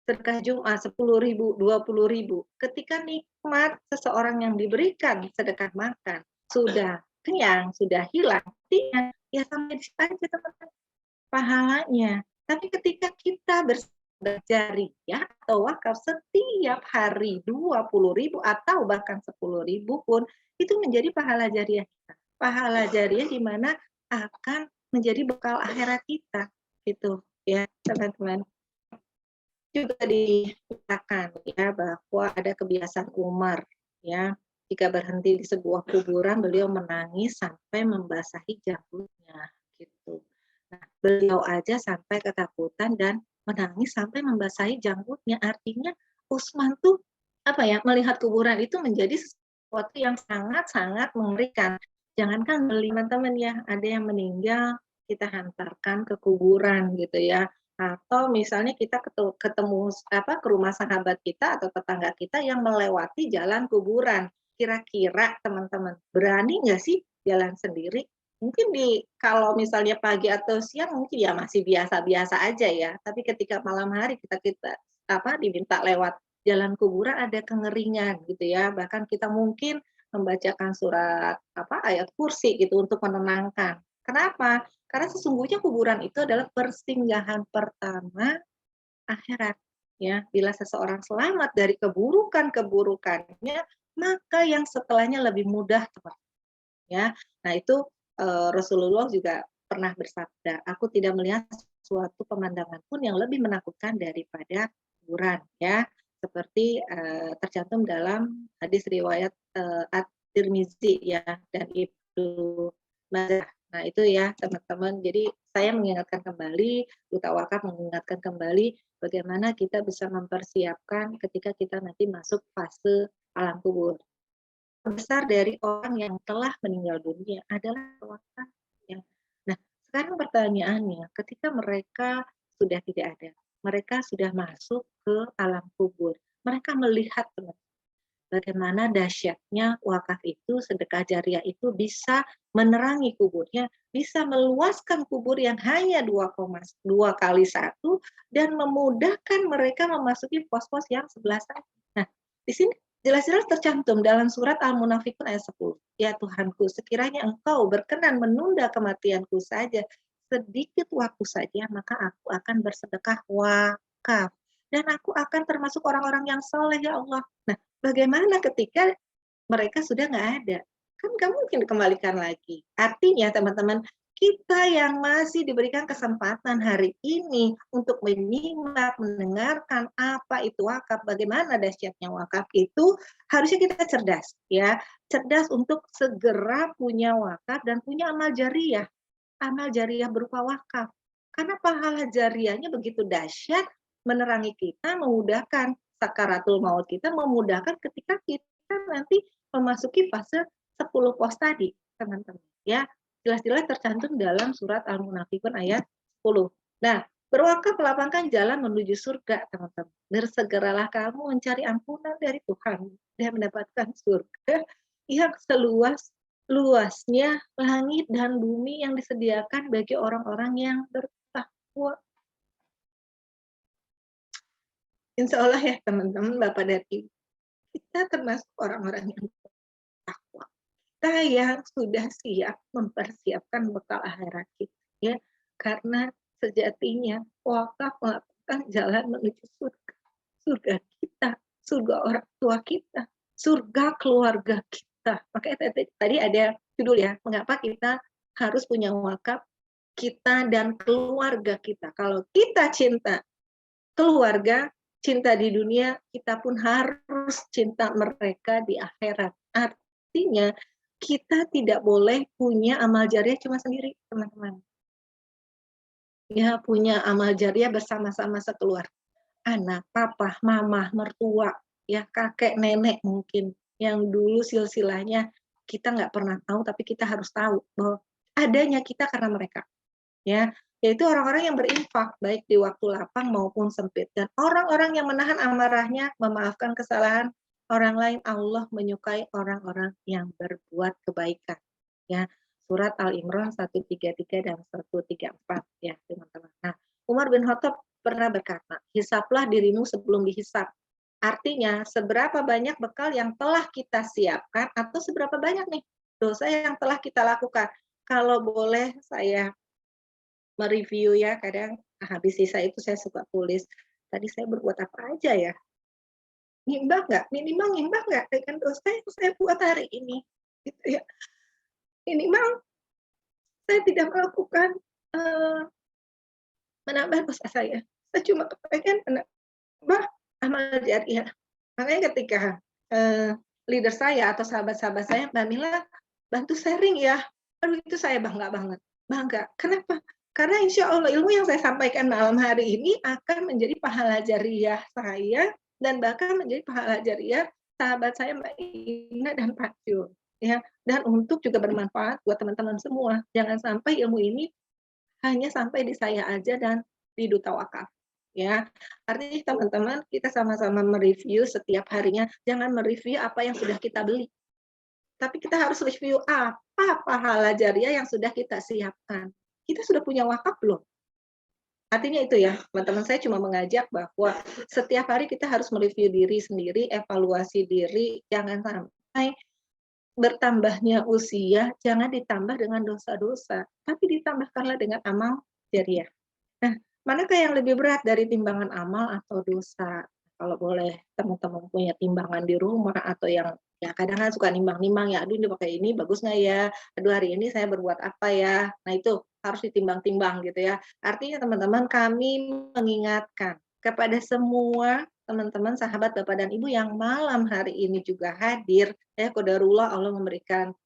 sedekah Jumat 10.000, 20.000. Ketika nikmat seseorang yang diberikan sedekah makan sudah kenyang, sudah hilang, artinya ya sampai di situ aja teman-teman pahalanya. Tapi ketika kita bersedekah jariah atau wakaf setiap hari 20.000 atau bahkan 10.000 pun itu menjadi pahala jariah kita. Pahala jariah di mana akan menjadi bekal akhirat kita gitu ya teman-teman. Juga dikatakan ya bahwa ada kebiasaan Umar ya, jika berhenti di sebuah kuburan beliau menangis sampai membasahi janggutnya gitu. Nah, beliau aja sampai ketakutan dan menangis sampai membasahi janggutnya. Artinya Utsman tuh apa ya, melihat kuburan itu menjadi sesuatu yang sangat-sangat mengerikan. Jangankan teman-teman ya, ada yang meninggal kita hantarkan ke kuburan gitu ya. Atau misalnya kita ketemu ke rumah sahabat kita atau tetangga kita yang melewati jalan kuburan. Kira-kira teman-teman berani nggak sih jalan sendiri? Mungkin kalau misalnya pagi atau siang mungkin ya masih biasa-biasa aja ya. Tapi ketika malam hari kita diminta lewat jalan kuburan ada kengeringan gitu ya. Bahkan kita mungkin membacakan surat ayat kursi gitu untuk menenangkan. Kenapa? Karena sesungguhnya kuburan itu adalah persinggahan pertama akhirat. Ya, bila seseorang selamat dari keburukan-keburukannya, maka yang setelahnya lebih mudah teman. Ya, nah itu Rasulullah juga pernah bersabda, aku tidak melihat suatu pemandangan pun yang lebih menakutkan daripada kuburan. Ya, seperti tercantum dalam hadis riwayat At-Tirmizi ya dan Ibnu Majah. Nah itu ya teman-teman. Jadi saya mengingatkan kembali, Duta Wakaf mengingatkan kembali bagaimana kita bisa mempersiapkan ketika kita nanti masuk fase alam kubur. Besar dari orang yang telah meninggal dunia adalah wakaf. Ya. Nah sekarang pertanyaannya, ketika mereka sudah tidak ada, mereka sudah masuk ke alam kubur, mereka melihat bagaimana dahsyatnya wakaf itu, sedekah jariah itu bisa menerangi kuburnya, bisa meluaskan kubur yang hanya 2,2 kali 1 dan memudahkan mereka memasuki pos-pos yang sebelah sana. Nah, di sini jelas-jelas tercantum dalam surat Al-Munafikun ayat 10. Ya Tuhanku, sekiranya Engkau berkenan menunda kematianku saja sedikit waktu saja, maka aku akan bersedekah wakaf. Dan aku akan termasuk orang-orang yang soleh ya Allah. Nah, bagaimana ketika mereka sudah nggak ada? Kan nggak mungkin dikembalikan lagi. Artinya teman-teman, kita yang masih diberikan kesempatan hari ini untuk menyimak, mendengarkan apa itu wakaf, bagaimana dahsyatnya wakaf itu, harusnya kita cerdas ya. Cerdas untuk segera punya wakaf dan punya amal jariah. Amal jariah berupa wakaf. Karena pahala jariahnya begitu dahsyat, menerangi kita, memudahkan sakaratul maut kita, memudahkan ketika kita nanti memasuki fase 10 pos tadi, teman-teman. Ya, jelas-jelas tercantum dalam surat Al-Munafikun ayat 10. Nah, berwakaf melapangkan jalan menuju surga, teman-teman. Bersegeralah kamu mencari ampunan dari Tuhan dan mendapatkan surga yang seluas-luasnya langit dan bumi yang disediakan bagi orang-orang yang bertakwa. Insya Allah ya teman-teman, Bapak dan Ibu, kita termasuk orang-orang yang bertakwa. Kita yang sudah siap mempersiapkan bekal akhirat kita. Ya, karena sejatinya wakaf melakukan jalan menuju surga. Surga kita, surga orang tua kita, surga keluarga kita. Makanya tadi ada judul ya, mengapa kita harus punya wakaf kita dan keluarga kita. Kalau kita cinta keluarga, cinta di dunia, kita pun harus cinta mereka di akhirat. Artinya, kita tidak boleh punya amal jariah cuma sendiri, teman-teman. Ya, punya amal jariah bersama-sama sekeluarga. Anak, papa, mama, mertua, ya kakek, nenek mungkin, yang dulu silsilahnya kita nggak pernah tahu, tapi kita harus tahu bahwa adanya kita karena mereka. Ya, yaitu orang-orang yang berinfak baik di waktu lapang maupun sempit, dan orang-orang yang menahan amarahnya, memaafkan kesalahan orang lain. Allah menyukai orang-orang yang berbuat kebaikan. Ya, surat Al-Imran 133 dan 134 ya, teman-teman. Nah, Umar bin Khattab pernah berkata, hisaplah dirimu sebelum dihisap. Artinya, seberapa banyak bekal yang telah kita siapkan atau seberapa banyak nih dosa yang telah kita lakukan. Kalau boleh saya mereview ya, kadang habis sisa itu saya suka tulis, tadi saya berbuat apa aja ya? Nyimbang nggak? Minimal nyimbang nggak dengan dosa yang saya buat hari ini? Gitu ya. Minimal saya tidak melakukan menambah dosa saya. Saya cuma kepengen menambah amal jariah. Makanya ketika leader saya atau sahabat-sahabat saya, Mbak Mila, bantu sharing ya. Aduh itu saya bangga banget. Bangga. Kenapa? Karena insya Allah ilmu yang saya sampaikan malam hari ini akan menjadi pahala jariah saya dan bahkan menjadi pahala jariah sahabat saya Mbak Ina dan Pak Jul, ya. Dan untuk juga bermanfaat buat teman-teman semua. Jangan sampai ilmu ini hanya sampai di saya aja dan di Duta Wakaf, ya. Artinya teman-teman kita sama-sama mereview setiap harinya, jangan mereview apa yang sudah kita beli. Tapi kita harus review apa pahala jariah yang sudah kita siapkan. Kita sudah punya wakaf belum? Artinya itu ya, teman-teman, saya cuma mengajak bahwa setiap hari kita harus mereview diri sendiri, evaluasi diri, jangan sampai bertambahnya usia, jangan ditambah dengan dosa-dosa, tapi ditambahkanlah dengan amal jariah. Nah, manakah yang lebih berat dari timbangan amal atau dosa? Kalau boleh teman-teman punya timbangan di rumah atau yang ya kadang kan suka nimbang-nimbang ya, aduh ini pakai ini bagus nggak ya? Aduh hari ini saya berbuat apa ya? Nah itu harus ditimbang-timbang gitu ya. Artinya teman-teman kami mengingatkan kepada semua teman-teman sahabat Bapak dan Ibu yang malam hari ini juga hadir, ya qadarullah Allah memberikan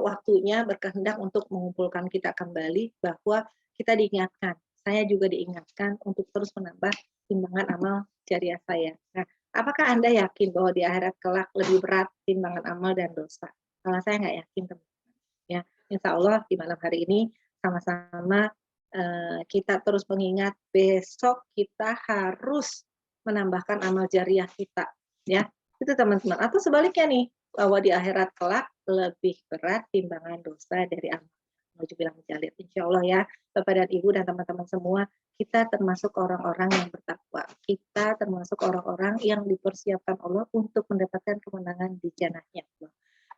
waktunya berkehendak untuk mengumpulkan kita kembali bahwa kita diingatkan, saya juga diingatkan untuk terus menambah timbangan amal jariah saya. Nah, apakah Anda yakin bahwa di akhirat kelak lebih berat timbangan amal dan dosa? Kalau saya nggak yakin, teman-teman. Ya, insya Allah di malam hari ini sama-sama kita terus mengingat besok kita harus menambahkan amal jariah kita, ya. Itu teman-teman. Atau sebaliknya nih, bahwa di akhirat kelak lebih berat timbangan dosa dari amal. Menuju bilang menjalir, insya Allah ya, Bapak dan Ibu dan teman-teman semua, kita termasuk orang-orang yang bertakwa. Kita termasuk orang-orang yang dipersiapkan Allah untuk mendapatkan kemenangan di jannahnya Allah.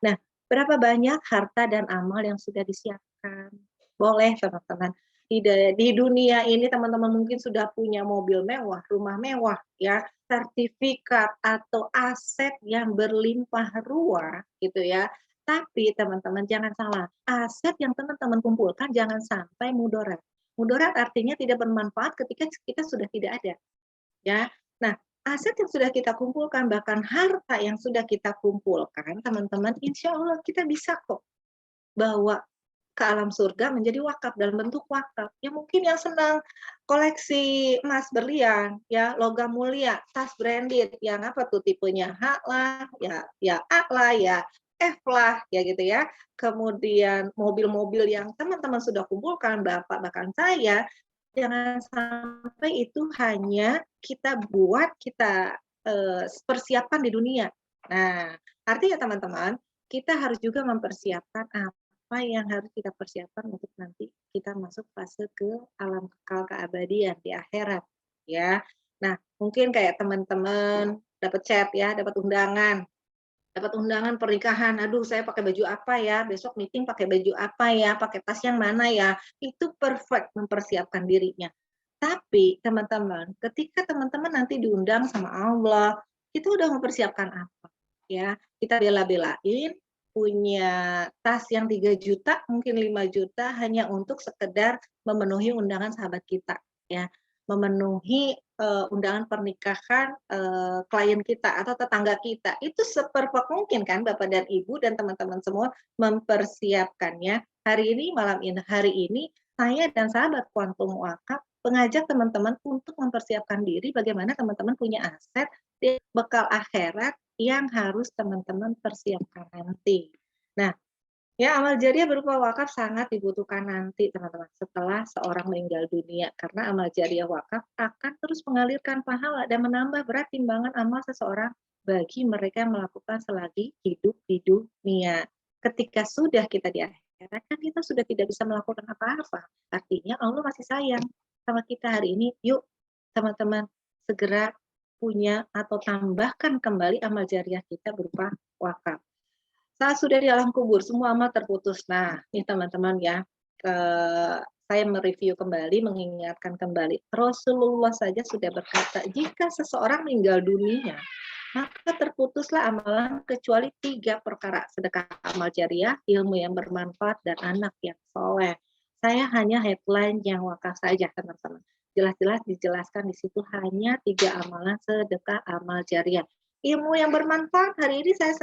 Nah, berapa banyak harta dan amal yang sudah disiapkan? Boleh teman-teman. Di dunia ini teman-teman mungkin sudah punya mobil mewah, rumah mewah, ya, sertifikat atau aset yang berlimpah ruah, gitu ya. Tapi teman-teman jangan salah, aset yang teman-teman kumpulkan jangan sampai mudarat. Mudarat artinya tidak bermanfaat ketika kita sudah tidak ada, ya. Nah, aset yang sudah kita kumpulkan, bahkan harta yang sudah kita kumpulkan, teman-teman, insya Allah kita bisa kok bawa ke alam surga menjadi wakaf dalam bentuk wakaf. Ya mungkin yang senang koleksi emas berlian, ya logam mulia, tas branded, yang apa tuh tipenya H lah, ya A lah, ya F lah, ya gitu ya. Kemudian mobil-mobil yang teman-teman sudah kumpulkan, Bapak bahkan saya, jangan sampai itu hanya kita buat, kita persiapkan di dunia. Nah, artinya teman-teman, kita harus juga mempersiapkan apa yang harus kita persiapkan untuk nanti kita masuk fase ke alam kekal keabadian di akhirat, ya. Nah, mungkin kayak teman-teman dapat chat ya, dapat undangan pernikahan. Aduh, saya pakai baju apa ya? Besok meeting pakai baju apa ya? Pakai tas yang mana ya? Itu perfect mempersiapkan dirinya. Tapi teman-teman, ketika teman-teman nanti diundang sama Allah, itu udah mempersiapkan apa? Ya, kita bela-belain punya tas yang 3 juta, mungkin 5 juta hanya untuk sekedar memenuhi undangan sahabat kita, ya. Memenuhi undangan pernikahan klien kita atau tetangga kita. Itu seperfect mungkin kan Bapak dan Ibu dan teman-teman semua mempersiapkannya. Malam ini, hari ini saya dan sahabat Quantum Wakaf mengajak teman-teman untuk mempersiapkan diri bagaimana teman-teman punya aset di bekal akhirat yang harus teman-teman persiapkan nanti. Nah, ya amal jariah berupa wakaf sangat dibutuhkan nanti teman-teman setelah seorang meninggal dunia karena amal jariah wakaf akan terus mengalirkan pahala dan menambah berat timbangan amal seseorang bagi mereka yang melakukan selagi hidup di dunia. Ketika sudah kita di akhirat kan kita sudah tidak bisa melakukan apa-apa. Artinya Allah masih sayang sama kita hari ini. Yuk teman-teman segera punya atau tambahkan kembali amal jariah kita berupa wakaf. Saat sudah di alam kubur, semua amal terputus. Nah, ini teman-teman ya, saya mereview kembali, mengingatkan kembali. Rasulullah saja sudah berkata, jika seseorang meninggal dunia, maka terputuslah amalan kecuali 3 perkara. Sedekah amal jariah, ilmu yang bermanfaat, dan anak yang soleh. Saya hanya headline yang wakaf saja, teman-teman. Jelas-jelas dijelaskan di situ hanya 3 amalan sedekah amal jariah. Ilmu yang bermanfaat, hari ini saya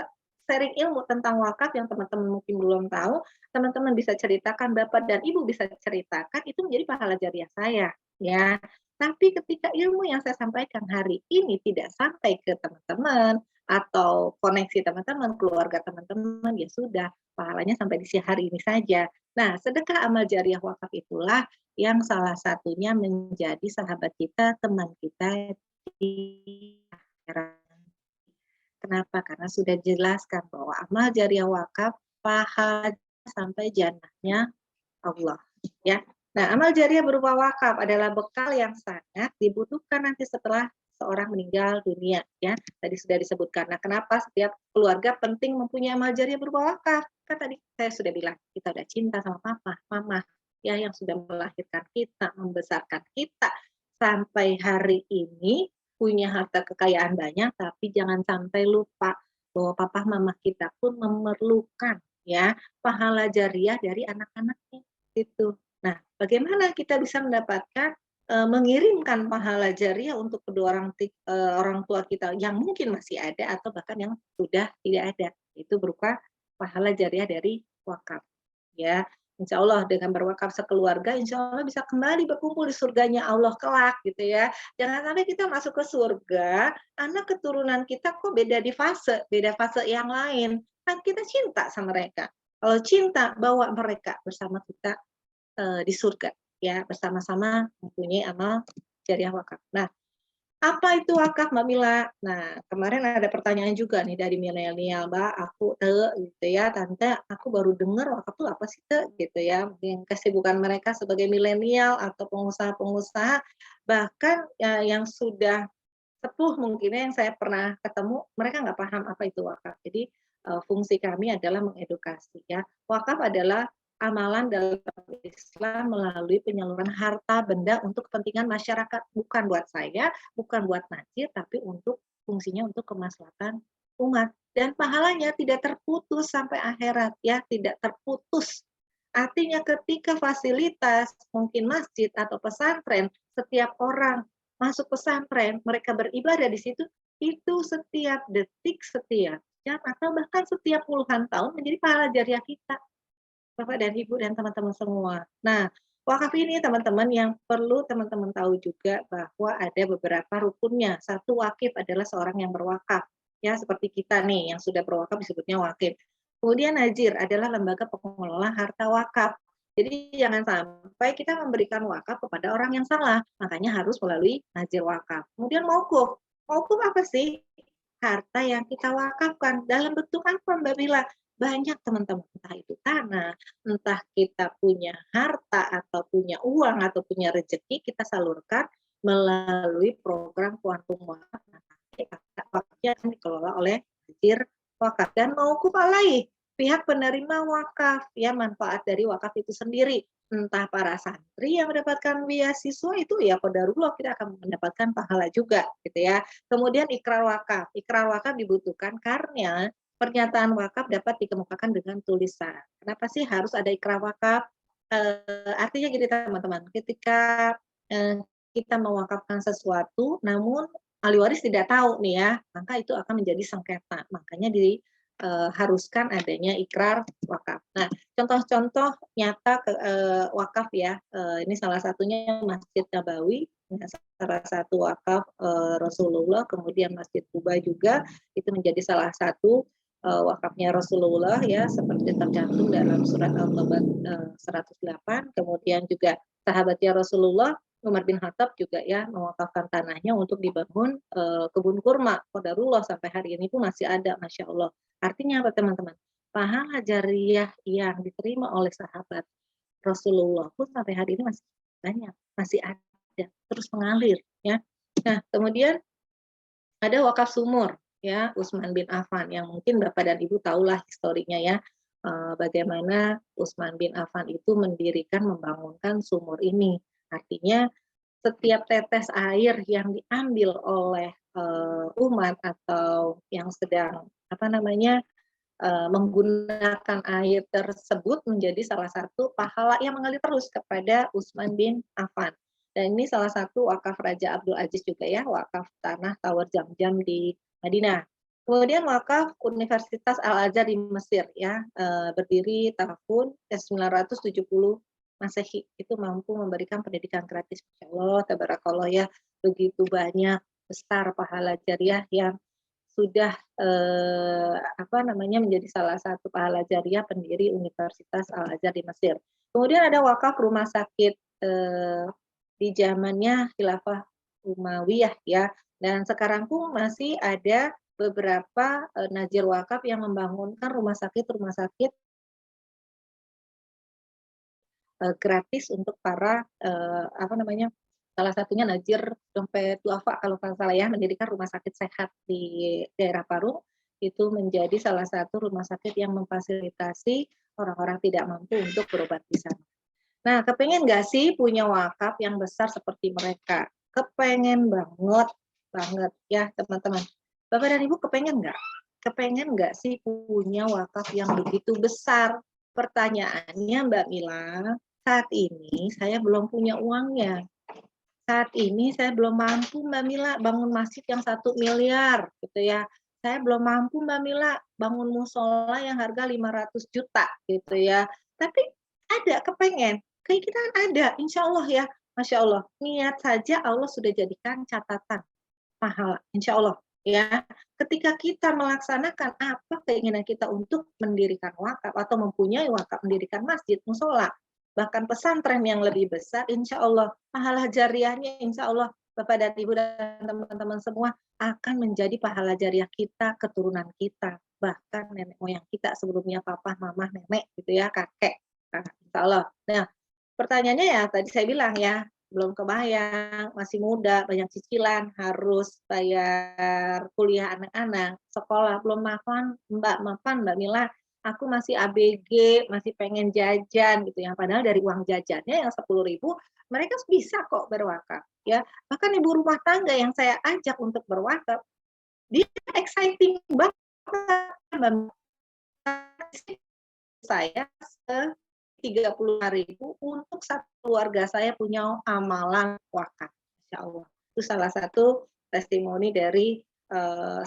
sharing ilmu tentang wakaf yang teman-teman mungkin belum tahu, teman-teman bisa ceritakan, Bapak dan Ibu bisa ceritakan, itu menjadi pahala jariah saya, ya. Tapi ketika ilmu yang saya sampaikan hari ini tidak sampai ke teman-teman atau koneksi teman-teman, keluarga teman-teman, ya sudah, pahalanya sampai di hari ini saja. Nah, sedekah amal jariah wakaf itulah yang salah satunya menjadi sahabat kita, teman kita di akhirat. Kenapa? Karena sudah dijelaskan bahwa amal jariah wakaf pahala sampai jannahnya Allah, ya. Nah, amal jariah berupa wakaf adalah bekal yang sangat dibutuhkan nanti setelah seorang meninggal dunia, ya. Tadi sudah disebutkan. Nah, kenapa setiap keluarga penting mempunyai amal jariah berupa wakaf? Kan tadi saya sudah bilang, kita udah cinta sama papa, mama, ya, yang sudah melahirkan kita, membesarkan kita sampai hari ini, punya harta kekayaan banyak, tapi jangan sampai lupa bahwa papa mama kita pun memerlukan, ya, pahala jariah dari anak-anaknya itu. Nah, bagaimana kita bisa mendapatkan mengirimkan pahala jariah untuk kedua orang tua kita yang mungkin masih ada atau bahkan yang sudah tidak ada. Itu berupa pahala jariah dari wakaf. Ya, insya Allah dengan berwakaf sekeluarga, insya Allah bisa kembali berkumpul di surganya Allah kelak gitu ya. Jangan sampai kita masuk ke surga, anak keturunan kita kok beda fase yang lain. Kan kita cinta sama mereka. Kalau cinta, bawa mereka bersama kita di surga, ya, bersama-sama mempunyai amal jariah wakaf. Nah, apa itu wakaf, Mbak Mila? Nah, kemarin ada pertanyaan juga nih dari milenial, Mbak, aku gitu ya, Tante, aku baru dengar wakaf itu apa sih, gitu ya. Yang kesibukan mereka sebagai milenial atau pengusaha-pengusaha, bahkan ya, yang sudah sepuh mungkinnya yang saya pernah ketemu, mereka nggak paham apa itu wakaf. Jadi fungsi kami adalah mengedukasi, ya. Wakaf adalah amalan dalam Islam melalui penyaluran harta benda untuk kepentingan masyarakat, bukan buat saya, bukan buat najir, tapi untuk fungsinya untuk kemaslahatan umat. Dan pahalanya tidak terputus sampai akhirat, ya, tidak terputus. Artinya ketika fasilitas, mungkin masjid atau pesantren, setiap orang masuk pesantren, mereka beribadah di situ, itu setiap detik, setiap jam, atau bahkan setiap puluhan tahun menjadi pahala jariah kita. Bapak dan Ibu dan teman-teman semua. Nah, wakaf ini teman-teman yang perlu teman-teman tahu juga bahwa ada beberapa rukunnya. Satu, wakif adalah seorang yang berwakaf. Ya, seperti kita nih yang sudah berwakaf disebutnya wakif. Kemudian najir adalah lembaga pengelola harta wakaf. Jadi jangan sampai kita memberikan wakaf kepada orang yang salah. Makanya harus melalui najir wakaf. Kemudian mauquf. Mauquf apa sih? Harta yang kita wakafkan. Dalam bentuk apa, Mbak Mila? Banyak teman-teman, entah itu tanah, entah kita punya harta atau punya uang atau punya rezeki, kita salurkan melalui program kuantum wakaf. Wakafnya akan dikelola oleh Najir Wakaf. Dan mauquf alaih, pihak penerima wakaf, ya, manfaat dari wakaf itu sendiri. Entah para santri yang mendapatkan beasiswa itu ya qadarullah, kita akan mendapatkan pahala juga gitu ya. Kemudian ikrar wakaf. Ikrar wakaf dibutuhkan karena pernyataan wakaf dapat dikemukakan dengan tulisan. Kenapa sih harus ada ikrar wakaf? Artinya gini teman-teman, ketika kita mewakafkan sesuatu, namun ahli waris tidak tahu nih ya, maka itu akan menjadi sengketa. Makanya diharuskan adanya ikrar wakaf. Nah, contoh-contoh nyata wakaf ya, ini salah satunya Masjid Nabawi, salah satu wakaf Rasulullah, kemudian Masjid Kuba juga itu menjadi salah satu wakafnya Rasulullah ya, seperti tercantum dalam surat Al-Taubah 108. Kemudian juga sahabatnya Rasulullah Umar bin Khattab juga ya mewakafkan tanahnya untuk dibangun kebun kurma. Qadarullah sampai hari ini pun masih ada, Masya Allah. Artinya apa teman-teman? Pahala jariah yang diterima oleh sahabat Rasulullah pun sampai hari ini masih banyak, masih ada, terus mengalir ya. Nah, kemudian ada wakaf sumur ya, Utsman bin Affan, yang mungkin Bapak dan Ibu tahulah historinya ya, bagaimana Utsman bin Affan itu mendirikan, membangunkan sumur ini. Artinya setiap tetes air yang diambil oleh umat atau yang sedang menggunakan air tersebut menjadi salah satu pahala yang mengalir terus kepada Utsman bin Affan. Dan ini salah satu wakaf Raja Abdul Aziz juga ya, wakaf tanah Tower Jam-Jam di Madinah. Kemudian wakaf Universitas Al-Azhar di Mesir ya, berdiri tahun 970 Masehi itu mampu memberikan pendidikan gratis. Masya Allah, tabarakallah ya, begitu banyak besar pahala jariah yang sudah menjadi salah satu pahala jariah pendiri Universitas Al-Azhar di Mesir. Kemudian ada wakaf rumah sakit di zamannya Khilafah Umayyah ya, dan sekarang pun masih ada beberapa nazir wakaf yang membangunkan rumah sakit gratis untuk para salah satunya Nazir Dompet Duafa kalau nggak salah ya, mendirikan rumah sakit sehat di daerah Parung. Itu menjadi salah satu rumah sakit yang memfasilitasi orang-orang tidak mampu untuk berobat di sana. Nah, kepengen nggak sih punya wakaf yang besar seperti mereka? Kepengen banget ya teman-teman. Bapak dan Ibu kepengen nggak? Kepengen nggak sih punya wakaf yang begitu besar? Pertanyaannya Mbak Mila, saat ini saya belum punya uangnya. Saat ini saya belum mampu Mbak Mila bangun masjid yang 1 miliar gitu ya. Saya belum mampu Mbak Mila bangun musola yang harga 500 juta gitu ya. Tapi ada kepengen, keinginan ada, insya Allah ya. Masya Allah, niat saja Allah sudah jadikan catatan pahala, insya Allah ya. Ketika kita melaksanakan apa keinginan kita untuk mendirikan wakaf atau mempunyai wakaf mendirikan masjid, musola, bahkan pesantren yang lebih besar, insya Allah pahala jariahnya insya Allah Bapak dan Ibu dan teman-teman semua akan menjadi pahala jariah kita, keturunan kita, bahkan nenek moyang kita sebelumnya, papa, mama, nenek gitu ya, kakek, insya Allah. Nah, pertanyaannya ya tadi saya bilang ya, belum kebayang, masih muda, banyak cicilan, harus bayar kuliah anak-anak, sekolah, belum makan, Mbak Mila, aku masih ABG, masih pengen jajan gitu ya, padahal dari uang jajannya yang 10.000, mereka bisa kok berwakaf ya. Bahkan ibu rumah tangga yang saya ajak untuk berwakaf, dia exciting banget, saya 35.000 untuk satu keluarga saya punya amalan wakaf. Insya Allah. Itu salah satu testimoni dari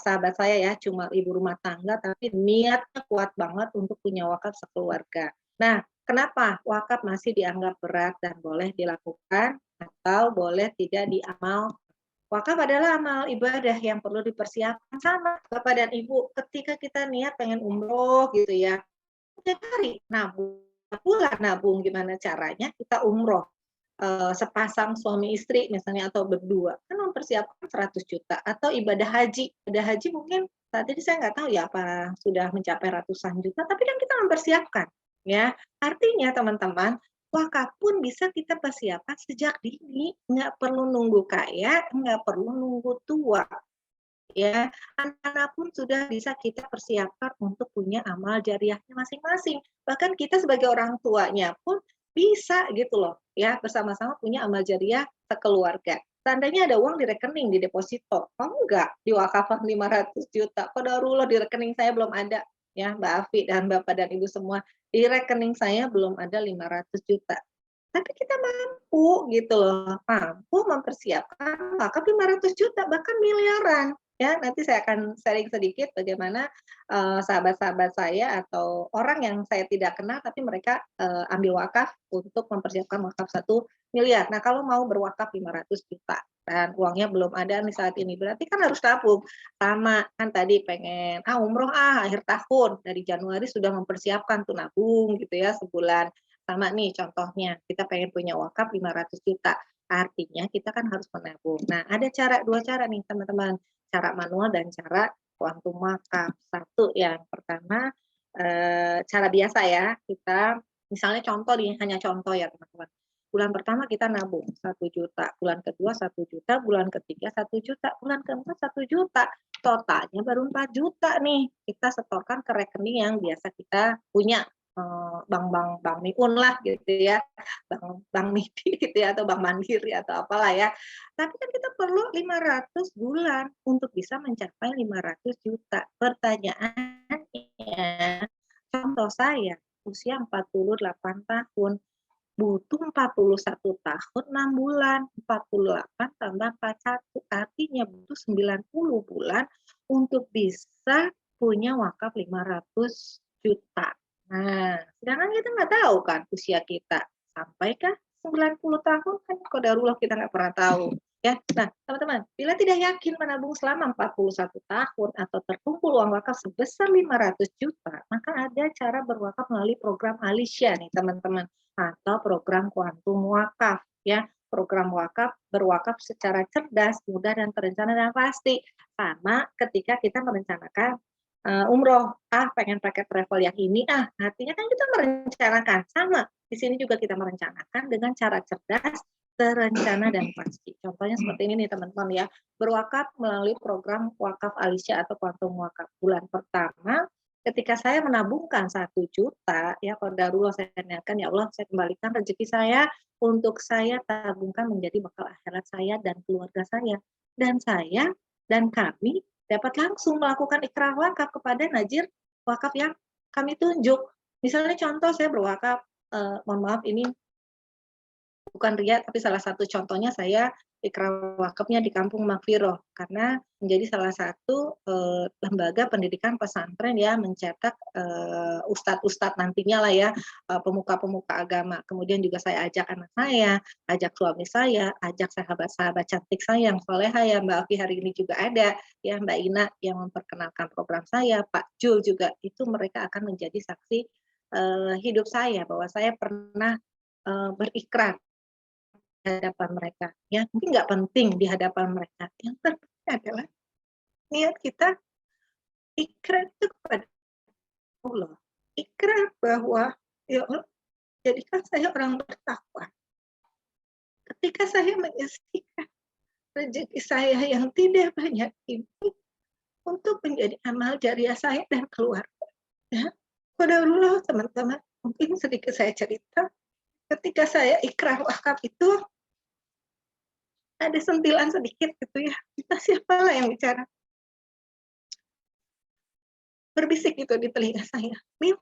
sahabat saya ya, cuma ibu rumah tangga tapi niatnya kuat banget untuk punya wakaf sekeluarga. Nah, kenapa wakaf masih dianggap berat dan boleh dilakukan atau boleh tidak diamal? Wakaf adalah amal ibadah yang perlu dipersiapkan sama Bapak dan Ibu. Ketika kita niat pengen umroh gitu ya, setiap hari nabung gimana caranya kita umroh sepasang suami istri misalnya atau berdua kan mempersiapkan 100 juta atau ibadah haji mungkin saat ini saya nggak tahu ya apa sudah mencapai ratusan juta tapi kan kita mempersiapkan ya, artinya teman-teman wakaf pun bisa kita persiapkan sejak dini, nggak perlu nunggu kaya, nggak perlu nunggu tua ya, anak-anak pun sudah bisa kita persiapkan untuk punya amal jariahnya masing-masing. Bahkan kita sebagai orang tuanya pun bisa gitu loh, ya bersama-sama punya amal jariah sekeluarga. Seandainya ada uang di rekening, di deposito, mau nggak diwakafkan 500 juta? Qadarullah di rekening saya belum ada, ya Mbak Afi dan Bapak dan Ibu semua, di rekening saya belum ada 500 juta. Tapi kita mampu gitu loh, mampu mempersiapkan wakaf 500 juta, bahkan miliaran. Ya, nanti saya akan sharing sedikit bagaimana sahabat-sahabat saya atau orang yang saya tidak kenal tapi mereka ambil wakaf untuk mempersiapkan wakaf 1 miliar. Nah, kalau mau berwakaf 500 juta dan uangnya belum ada nih saat ini, berarti kan harus tabung. Sama kan tadi pengen umroh akhir tahun, dari Januari sudah mempersiapkan tuh nabung gitu ya sebulan. Sama nih contohnya, kita pengen punya wakaf 500 juta. Artinya kita kan harus menabung. Nah, ada dua cara nih teman-teman, cara manual dan cara kuantum wakaf. Satu yang pertama cara biasa ya, kita misalnya contoh nih, hanya contoh ya teman-teman. Bulan pertama kita nabung 1 juta, bulan kedua 1 juta, bulan ketiga 1 juta, bulan keempat 1 juta. Totalnya baru 4 juta nih. Kita setorkan ke rekening yang biasa kita punya, bank Miun lah gitu ya, bank Miti gitu ya, atau Bank Mandiri atau apalah ya. Tapi kan kita perlu 500 bulan untuk bisa mencapai 500 juta. Pertanyaannya, contoh saya usia 48 tahun, butuh 41 tahun 6 bulan, 48 tambah 41 artinya butuh 90 bulan untuk bisa punya wakaf 500 juta. Nah, sedangkan kita nggak tahu kan usia kita. Sampaikah 90 tahun? Kan qadarullah kita nggak pernah tahu. Ya, nah teman-teman, bila tidak yakin menabung selama 41 tahun atau terkumpul uang wakaf sebesar 500 juta, maka ada cara berwakaf melalui program Alisya nih teman-teman, atau program kuantum wakaf ya. Program wakaf berwakaf secara cerdas, mudah dan terencana dan pasti. Sama ketika kita merencanakan umroh, pengen pakai travel yang ini, artinya kan kita merencanakan. Sama, di sini juga kita merencanakan dengan cara cerdas, terencana dan pasti. Contohnya seperti ini nih teman-teman ya, berwakaf melalui program wakaf Alisya atau kuantum wakaf. Bulan pertama, ketika saya menabungkan 1 juta, ya qadarullah saya niatkan, ya Allah saya kembalikan rezeki saya untuk saya tabungkan menjadi bekal akhirat saya dan keluarga saya. Dan saya dan kami dapat langsung melakukan ikrar wakaf kepada najir wakaf yang kami tunjuk. Misalnya contoh saya berwakaf, mohon maaf ini bukan ria, tapi salah satu contohnya saya ikrar wakafnya di Kampung Makfiroh, karena menjadi salah satu lembaga pendidikan pesantren ya, mencetak ustadz-ustadz nantinya lah ya, pemuka-pemuka agama. Kemudian juga saya ajak anak saya, ajak suami saya, ajak sahabat-sahabat cantik saya yang soleha ya, Mbak Afi hari ini juga ada, ya Mbak Ina yang memperkenalkan program saya, Pak Jul juga, itu mereka akan menjadi saksi hidup saya, bahwa saya pernah berikrar di hadapan mereka, ya mungkin nggak penting di hadapan mereka, yang terpenting adalah niat kita ikrar itu kepada Allah, ikrar bahwa ya Allah jadikan saya orang bertakwa. Ketika saya menyisihkan rezeki saya yang tidak banyak ini untuk menjadi amal jariah saya dan keluarga, ya qadarullah teman-teman, mungkin sedikit saya cerita, ketika saya ikrar wakaf itu ada sentilan sedikit gitu ya, entah siapalah yang bicara, berbisik gitu di telinga saya, Mil,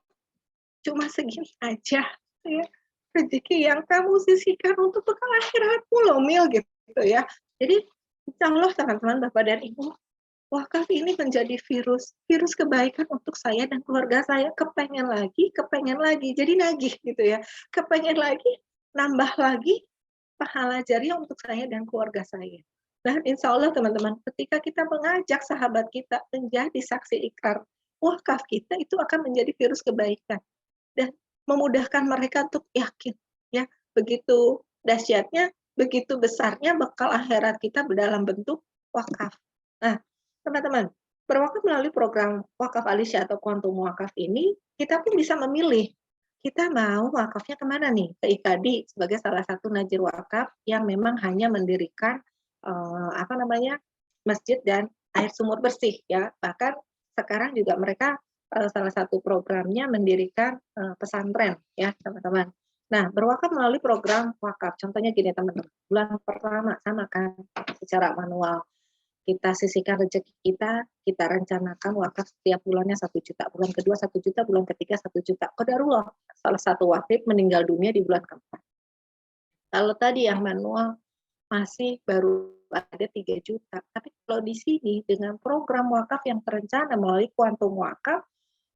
cuma segini aja ya rezeki yang kamu sisihkan untuk bekal akhiratmu loh Mil, gitu ya. Jadi insya Allah teman-teman, Bapak dan Ibu, wakaf ini menjadi virus kebaikan untuk saya dan keluarga saya, kepengen lagi, jadi nagih gitu ya, kepengen lagi, nambah lagi pahala jariah untuk saya dan keluarga saya. Dan insya Allah teman-teman, ketika kita mengajak sahabat kita menjadi saksi ikrar wakaf kita, itu akan menjadi virus kebaikan dan memudahkan mereka untuk yakin, ya begitu dahsyatnya, begitu besarnya bekal akhirat kita dalam bentuk wakaf. Nah, teman-teman, berwakaf melalui program wakaf Alisya atau kuantum wakaf ini, kita pun bisa memilih kita mau wakafnya kemana nih, ke IKADI sebagai salah satu najir wakaf yang memang hanya mendirikan masjid dan air sumur bersih ya. Bahkan sekarang juga mereka salah satu programnya mendirikan pesantren ya teman-teman. Nah, berwakaf melalui program wakaf, contohnya gini teman-teman, bulan pertama sama kan secara manual, kita sisihkan rezeki kita rencanakan wakaf setiap bulannya 1 juta, bulan kedua 1 juta, bulan ketiga 1 juta. Qadarullah, salah satu wakif meninggal dunia di bulan keempat. Kalau tadi yang manual masih baru ada 3 juta. Tapi kalau di sini dengan program wakaf yang terencana melalui kuantum wakaf,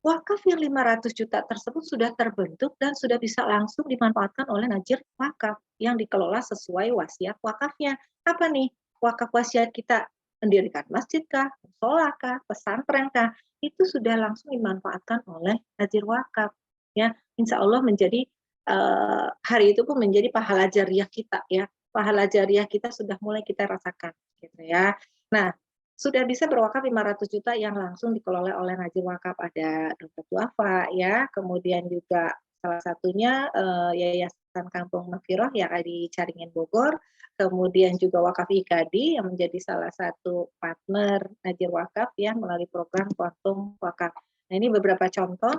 wakaf yang 500 juta tersebut sudah terbentuk dan sudah bisa langsung dimanfaatkan oleh najir wakaf yang dikelola sesuai wasiat wakafnya. Apa nih wakaf wasiat kita? Mendirikan masjid kah, musola kah, pesantren kah, itu sudah langsung dimanfaatkan oleh najir wakaf. Ya, insya Allah menjadi hari itu pun menjadi pahala jariah kita ya. Pahala jariah kita sudah mulai kita rasakan gitu ya. Nah, sudah bisa berwakaf 500 juta yang langsung dikelola oleh najir wakaf, ada Dr. Duafa ya, kemudian juga salah satunya Yayasan Kampung Makfiroh yang ada di Caringin Bogor, kemudian juga Wakaf IKADI yang menjadi salah satu partner najir wakaf yang melalui program kuantum wakaf. Nah, ini beberapa contoh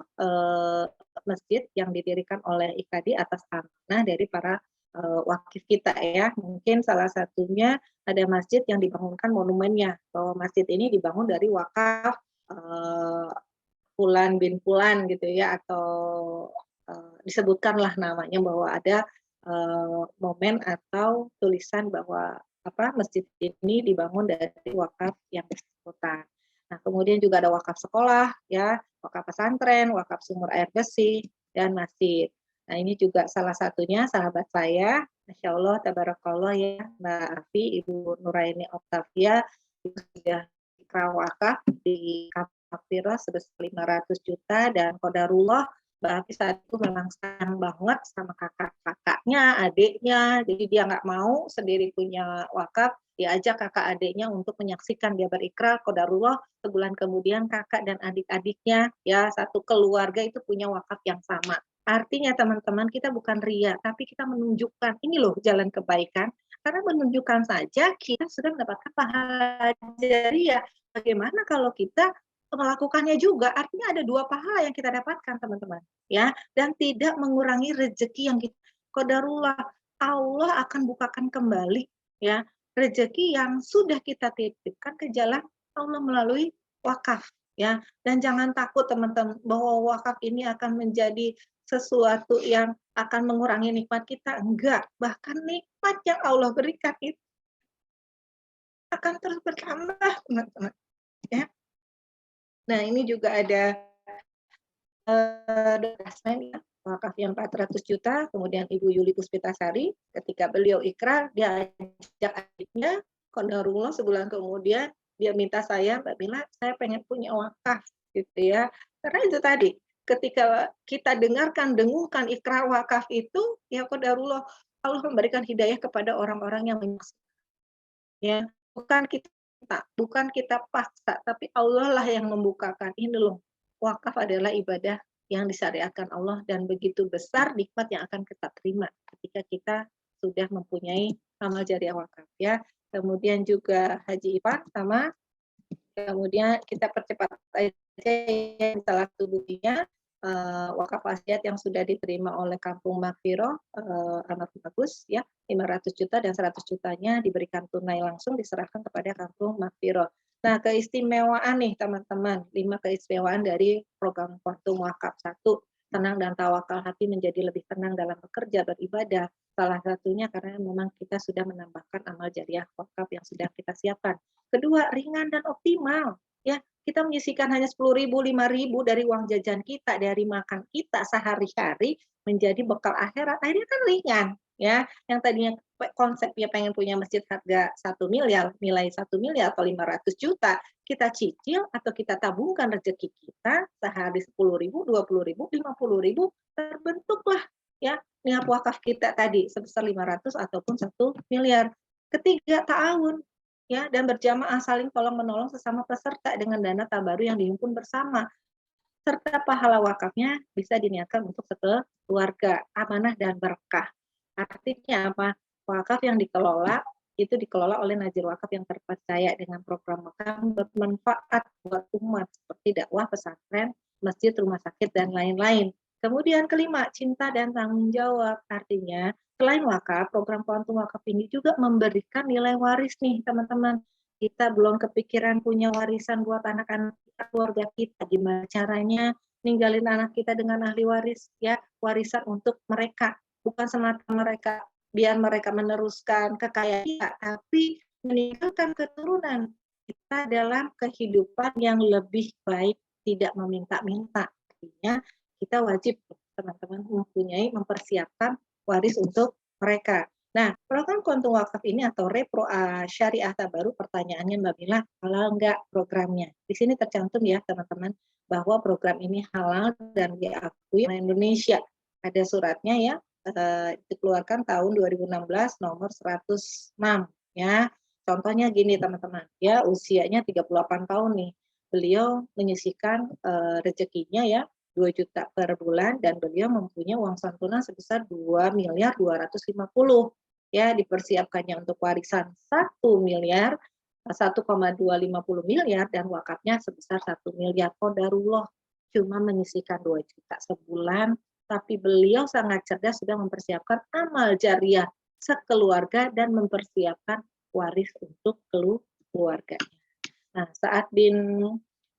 masjid yang didirikan oleh IKADI atas amanah dari para wakif kita ya. Mungkin salah satunya ada masjid yang dibangunkan monumennya, bahwa masjid ini dibangun dari wakaf Fulan bin Fulan gitu ya, atau disebutkanlah namanya bahwa ada momen atau tulisan bahwa masjid ini dibangun dari wakaf yang bersangkutan. Nah, kemudian juga ada wakaf sekolah ya, wakaf pesantren, wakaf sumur air bersih dan masjid. Nah, ini juga salah satunya sahabat saya, Masya Allah, Tabarakallah ya, Mbak Afi, Ibu Nuraini Octavia, itu sudah ikrar wakaf di Kafirah sebesar 500 juta, dan qadarullah Mbak Afi saat itu memang sayang banget sama kakak-kakaknya, adiknya, jadi dia nggak mau sendiri punya wakaf, diajak kakak adiknya untuk menyaksikan dia berikrar, qadarullah sebulan kemudian kakak dan adik-adiknya, ya satu keluarga itu punya wakaf yang sama. Artinya teman-teman, kita bukan ria, tapi kita menunjukkan ini loh jalan kebaikan. Karena menunjukkan saja kita sudah mendapatkan pahala jariah. Bagaimana kalau kita melakukannya juga? Artinya ada 2 pahala yang kita dapatkan, teman-teman. Ya, dan tidak mengurangi rezeki yang kita qadarullah. Allah akan bukakan kembali ya rezeki yang sudah kita titipkan ke jalan Allah melalui wakaf ya. Dan jangan takut teman-teman bahwa wakaf ini akan menjadi sesuatu yang akan mengurangi nikmat kita, enggak. Bahkan nikmat yang Allah berikan itu akan terus bertambah, teman-teman. Ya. Nah, ini juga ada ya, wakaf yang 400 juta, kemudian Ibu Yuli Puspitasari, ketika beliau ikrar, dia ajak adiknya, qadarullah sebulan kemudian, dia minta saya, Mbak Mila, saya pengen punya wakaf, gitu ya. Karena itu tadi, ketika kita dengarkan, dengungkan ikrar wakaf itu, ya qadarullah, Allah memberikan hidayah kepada orang-orang yang menyaksikan. Ya, bukan kita paksa, tapi Allah lah yang membukakan. Ini loh, wakaf adalah ibadah yang disyariatkan Allah dan begitu besar nikmat yang akan kita terima ketika kita sudah mempunyai amal jariah wakaf ya. Kemudian juga Haji Ipan sama, kemudian kita percepat aja yang salah satu buktinya wakaf wasiat yang sudah diterima oleh Kampung Makfiro amat bagus ya, 500 juta dan 100 jutanya diberikan tunai langsung diserahkan kepada Kampung Makfiro. Nah, keistimewaan nih teman-teman, 5 keistimewaan dari program Kuantum Wakaf. 1, tenang dan tawakal hati menjadi lebih tenang dalam bekerja beribadah. Salah satunya karena memang kita sudah menambahkan amal jariah wakaf yang sudah kita siapkan. Kedua, ringan dan optimal. Ya, kita menyisihkan hanya 10.000, 5.000 dari uang jajan kita, dari makan kita sehari-hari menjadi bekal akhirat. Akhirnya kan ringan, ya. Yang tadinya konsepnya pengen punya masjid harga 1 miliar, nilai 1 miliar atau 500 juta, kita cicil atau kita tabungkan rezeki kita sehari 10.000, 20.000, 50.000, terbentuklah ya niat wakaf kita tadi sebesar 500 ataupun 1 miliar. Ketiga, ta'awun ya, dan berjamaah saling tolong-menolong sesama peserta dengan dana tabaru yang dihimpun bersama. Serta pahala wakafnya bisa diniatkan untuk sekeluarga, amanah dan berkah. Artinya apa? Wakaf yang dikelola itu dikelola oleh najir wakaf yang terpercaya dengan program wakaf bermanfaat buat umat seperti dakwah, pesantren, masjid, rumah sakit dan lain-lain. Kemudian kelima, cinta dan tanggung jawab. Artinya selain wakaf, program Kuantum Wakaf ini juga memberikan nilai waris nih teman-teman. Kita belum kepikiran punya warisan buat anak-anak keluarga kita, gimana caranya ninggalin anak kita dengan ahli waris ya, warisan untuk mereka, bukan semata mereka biar mereka meneruskan kekayaan kita, tapi meninggalkan keturunan kita dalam kehidupan yang lebih baik, tidak meminta-minta. Artinya kita wajib teman-teman mempersiapkan waris untuk mereka. Nah, program Kuantum Wakaf ini atau Repro Syariah Tabaru, pertanyaannya Mbak Mila, halal enggak programnya? Di sini tercantum ya teman-teman, bahwa program ini halal dan diakui oleh Indonesia. Ada suratnya ya, dikeluarkan tahun 2016 nomor 106 ya. Contohnya gini teman-teman, ya usianya 38 tahun nih. Beliau menyisihkan rezekinya ya 2 juta per bulan dan beliau mempunyai uang santunan sebesar 2 miliar 250 ya, dipersiapkannya untuk warisan 1 miliar 1,250 miliar dan wakafnya sebesar 1 miliar. Qadarullah cuma menyisihkan 2 juta sebulan, tapi beliau sangat cerdas sudah mempersiapkan amal jariah sekeluarga dan mempersiapkan waris untuk keluarganya. Nah, saat bin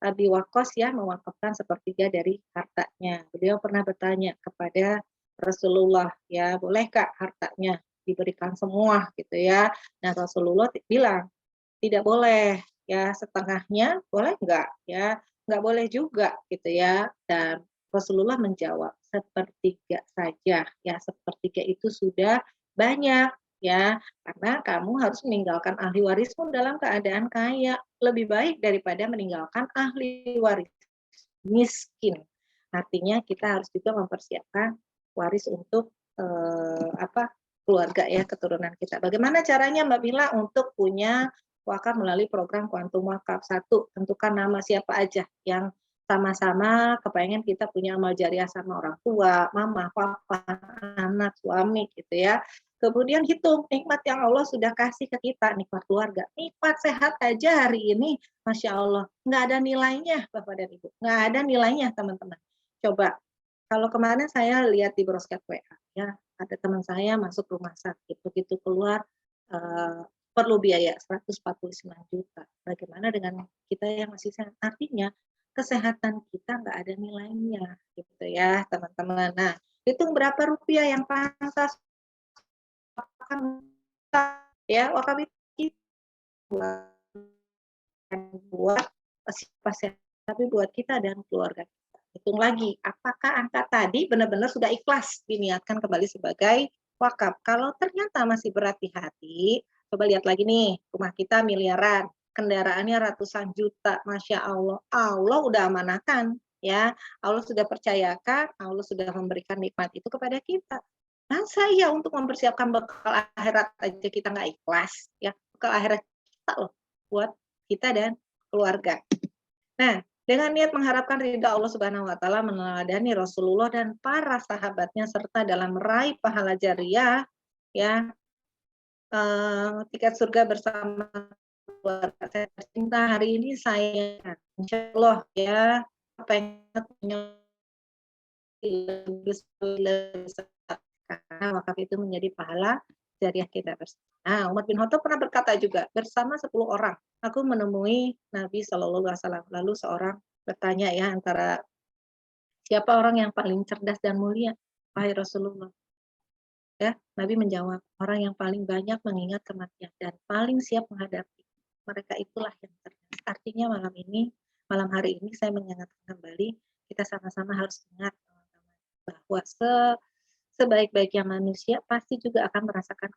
Abi Waqqas ya mewakafkan sepertiga dari hartanya. Beliau pernah bertanya kepada Rasulullah, ya bolehkah hartanya diberikan semua gitu ya. Nah, Rasulullah bilang, tidak boleh ya, setengahnya boleh enggak ya, enggak boleh juga gitu ya. Dan Rasulullah menjawab, sepertiga saja ya, sepertiga itu sudah banyak ya, karena kamu harus meninggalkan ahli warismu dalam keadaan kaya, lebih baik daripada meninggalkan ahli waris miskin. Artinya kita harus juga mempersiapkan waris untuk keluarga ya, keturunan kita. Bagaimana caranya Mbak Mila untuk punya wakaf melalui program Kuantum Wakaf? Satu, tentukan nama siapa aja yang sama-sama kepengen kita punya amal jariah sama orang tua, mama, papa, anak, suami gitu ya. Kemudian hitung nikmat yang Allah sudah kasih ke kita, nikmat keluarga, nikmat sehat aja hari ini, Masya Allah, nggak ada nilainya Bapak dan Ibu, nggak ada nilainya teman-teman. Coba, kalau kemarin saya lihat di broadcast WA, ya ada teman saya masuk rumah sakit, begitu keluar perlu biaya 149 juta. Bagaimana dengan kita yang masih sehat? Artinya kesehatan kita nggak ada nilainya, gitu ya teman-teman. Nah, hitung berapa rupiah yang pantas ya wakaf itu buat pasien, tapi buat kita dan keluarga kita. Hitung lagi, apakah angka tadi benar-benar sudah ikhlas diniatkan kembali sebagai wakaf? Kalau ternyata masih berat di hati, coba lihat lagi nih, rumah kita miliaran, kendaraannya ratusan juta, Masya Allah, Allah udah amanahkan, ya, Allah sudah percayakan, Allah sudah memberikan nikmat itu kepada kita. Masa ya untuk mempersiapkan bekal akhirat aja kita nggak ikhlas, ya, bekal akhirat kita loh, buat kita dan keluarga. Nah, dengan niat mengharapkan ridha Allah Subhanahu wa taala, meneladani Rasulullah dan para sahabatnya serta dalam meraih pahala jariah ya, tiket surga bersama keluarga saya tercinta. Hari ini saya insyaallah ya pengen punya karena wakaf itu menjadi pahala jariah kita bersama. Nah, Umar bin Khattab pernah berkata juga, bersama 10 orang, aku menemui Nabi Shallallahu Alaihi Wasallam. Lalu seorang bertanya ya, antara siapa orang yang paling cerdas dan mulia? Wahai Rasulullah. Ya, Nabi menjawab, orang yang paling banyak mengingat kematian dan paling siap menghadapi. Mereka itulah yang cerdas. Artinya malam hari ini saya mengingatkan kembali, kita sama-sama harus ingat teman-teman, bahwa sebaik-baiknya manusia pasti juga akan merasakan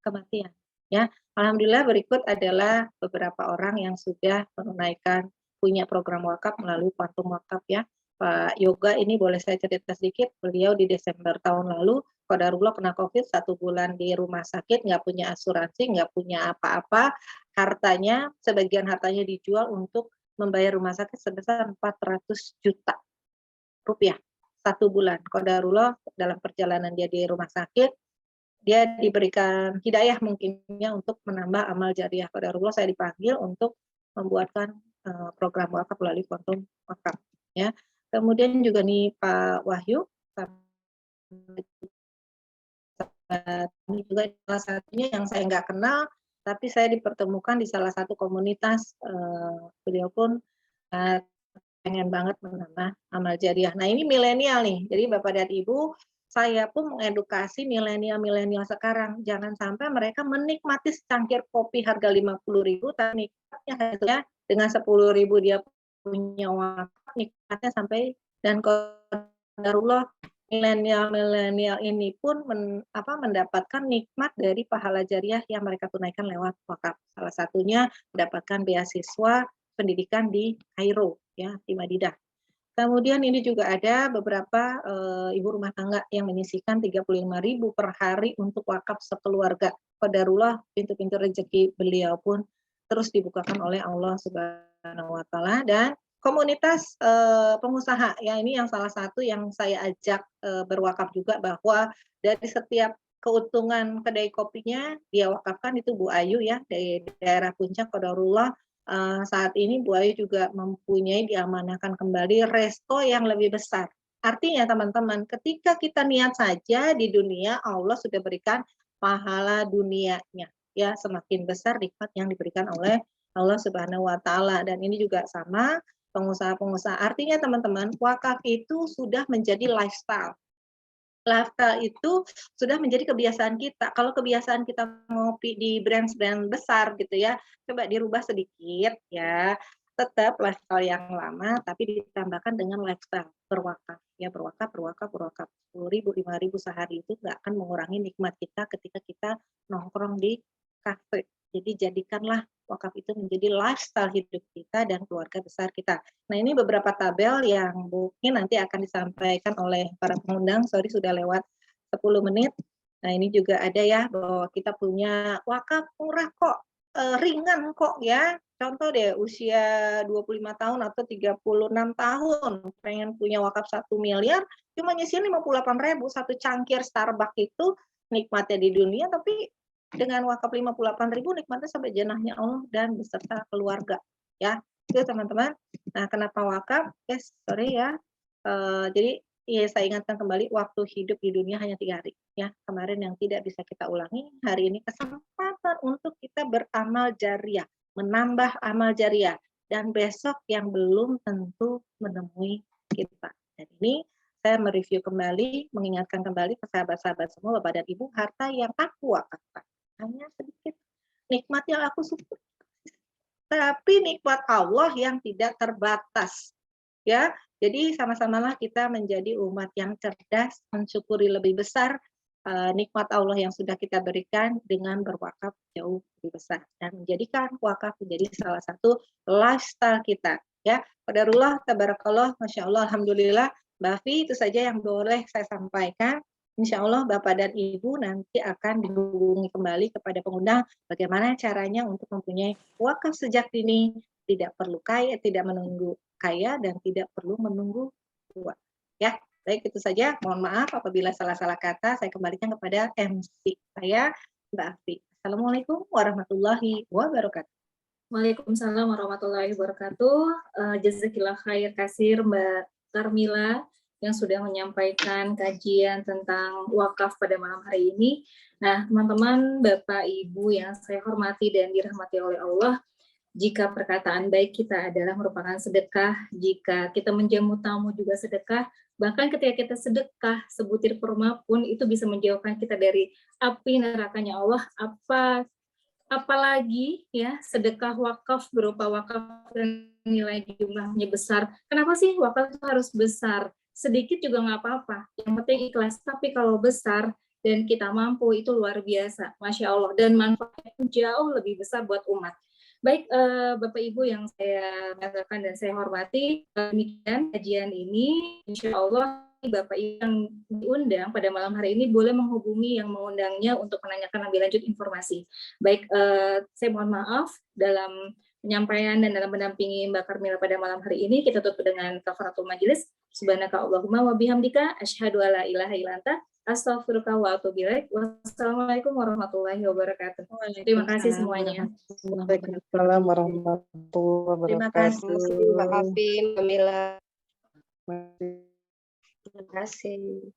kematian. Ya, alhamdulillah berikut adalah beberapa orang yang sudah menunaikan punya program wakaf melalui Kuantum Wakaf ya. Pak Yoga ini boleh saya cerita sedikit, beliau di Desember tahun lalu qadarullah kena COVID 1 bulan di rumah sakit, nggak punya asuransi, nggak punya apa-apa, hartanya, sebagian hartanya dijual untuk membayar rumah sakit sebesar 400 juta rupiah. 1 bulan. Qadarullah dalam perjalanan dia di rumah sakit, dia diberikan hidayah mungkinnya untuk menambah amal jariah. Qadarullah saya dipanggil untuk membuatkan program wakaf melalui Kuantum Wakaf. Ya. Kemudian juga nih Pak Wahyu, ini juga salah satunya yang saya nggak kenal, tapi saya dipertemukan di salah satu komunitas, beliau pun pengen banget menambah amal jariah. Nah ini milenial nih, jadi Bapak dan Ibu, saya pun mengedukasi milenial-milenial sekarang, jangan sampai mereka menikmati secangkir kopi harga 50.000, tapi nikmatnya hasilnya dengan 10.000 dia punya wakaf, nikmatnya sampai, dan qadarullah milenial ini pun mendapatkan nikmat dari pahala jariah yang mereka tunaikan lewat wakaf. Salah satunya mendapatkan beasiswa pendidikan di Kairo ya, di Madinah. Kemudian ini juga ada beberapa ibu rumah tangga yang menyisihkan 35.000 per hari untuk wakaf sekeluarga. Qadarullah pintu-pintu rezeki beliau pun terus dibukakan oleh Allah Subhanahu wa taala. Dan komunitas pengusaha ya, ini yang salah satu yang saya ajak berwakaf juga, bahwa dari setiap keuntungan kedai kopinya dia wakafkan, itu Bu Ayu ya dari daerah Puncak. Qadarullah saat ini Bu Ayu juga mempunyai diamanahkan kembali resto yang lebih besar. Artinya teman-teman, ketika kita niat saja di dunia, Allah sudah berikan pahala dunianya ya, semakin besar nikmat yang diberikan oleh Allah Subhanahu wa taala. Dan ini juga sama pengusaha-pengusaha. Artinya teman-teman, wakaf itu sudah menjadi lifestyle. Lifestyle itu sudah menjadi kebiasaan kita. Kalau kebiasaan kita ngopi di brand-brand besar gitu ya, coba dirubah sedikit ya. tetap lifestyle yang lama, tapi ditambahkan dengan lifestyle berwakaf. Ya, berwakaf, 10.000, 5.000 sehari itu nggak akan mengurangi nikmat kita ketika kita nongkrong di kafe. Jadi jadikanlah wakaf itu menjadi lifestyle hidup kita dan keluarga besar kita. Nah, ini beberapa tabel yang mungkin nanti akan disampaikan oleh para pengundang. Sorry, sudah lewat 10 menit. Nah, ini juga ada ya, bahwa kita punya wakaf murah kok, ringan kok ya. Contoh deh, usia 25 tahun atau 36 tahun, pengen punya wakaf 1 miliar, cuma nyisihin 58.000, satu cangkir Starbucks itu nikmatnya di dunia, tapi dengan wakaf 58.000 nikmatnya sampai jannahnya Allah dan beserta keluarga. Ya, itu teman-teman. Nah, kenapa wakaf? Sorry ya. Jadi ya saya ingatkan kembali, waktu hidup di dunia hanya 3 hari. Ya, kemarin yang tidak bisa kita ulangi, hari ini kesempatan untuk kita beramal jariah, menambah amal jariah, dan besok yang belum tentu menemui kita. Dan ini saya mereview kembali, mengingatkan kembali ke sahabat-sahabat semua, Bapak dan Ibu, harta yang aku wakafkan hanya sedikit. Nikmat yang aku syukur, tapi nikmat Allah yang tidak terbatas. Ya, jadi sama-samalah kita menjadi umat yang cerdas, mensyukuri lebih besar nikmat Allah yang sudah kita berikan dengan berwakaf jauh lebih besar dan menjadikan wakaf menjadi salah satu lifestyle kita. Ya, qadarullah, tabarakallah, masya Allah, alhamdulillah. Mbak Fi, itu saja yang boleh saya sampaikan. Insya Allah Bapak dan Ibu nanti akan dihubungi kembali kepada pengundang bagaimana caranya untuk mempunyai wakaf sejak dini, tidak perlu kaya, tidak menunggu kaya, dan tidak perlu menunggu tua. Ya, baik, itu saja. Mohon maaf apabila salah-salah kata. Saya kembalikan kepada MC saya, Mbak Afi. Assalamualaikum warahmatullahi wabarakatuh. Waalaikumsalam warahmatullahi wabarakatuh. Jazakillah khair kasir Mbak Karmila yang sudah menyampaikan kajian tentang wakaf pada malam hari ini. Nah, teman-teman, Bapak, Ibu yang saya hormati dan dirahmati oleh Allah, jika perkataan baik kita adalah merupakan sedekah, jika kita menjamu tamu juga sedekah, bahkan ketika kita sedekah sebutir kurma pun itu bisa menjauhkan kita dari api nerakanya Allah. Apalagi ya sedekah wakaf berupa wakaf dan nilai jumlahnya besar. Kenapa sih wakaf harus besar? Sedikit juga nggak apa-apa, yang penting ikhlas. Tapi kalau besar dan kita mampu itu luar biasa, Masya Allah. Dan manfaatnya jauh lebih besar buat umat. Baik, Bapak Ibu yang saya banggakan dan saya hormati, demikian kajian ini, Insya Allah Bapak Ibu yang diundang pada malam hari ini boleh menghubungi yang mengundangnya untuk menanyakan lebih lanjut informasi. Baik, saya mohon maaf dalam penyampaian dan dalam mendampingi Mbak Karmila pada malam hari ini. Kita tutup dengan kafaratul majelis. Subhanaka Allahumma wa bihamdika asyhadu alla ilaha illa anta astaghfiruka wa atubu ilaik. Wassalamualaikum warahmatullahi wabarakatuh. Terima kasih semuanya. Waalaikumsalam warahmatullahi Terima wabarakatuh. kasih Mbak Afi, Mbak Mila. Terima kasih. Terima kasih.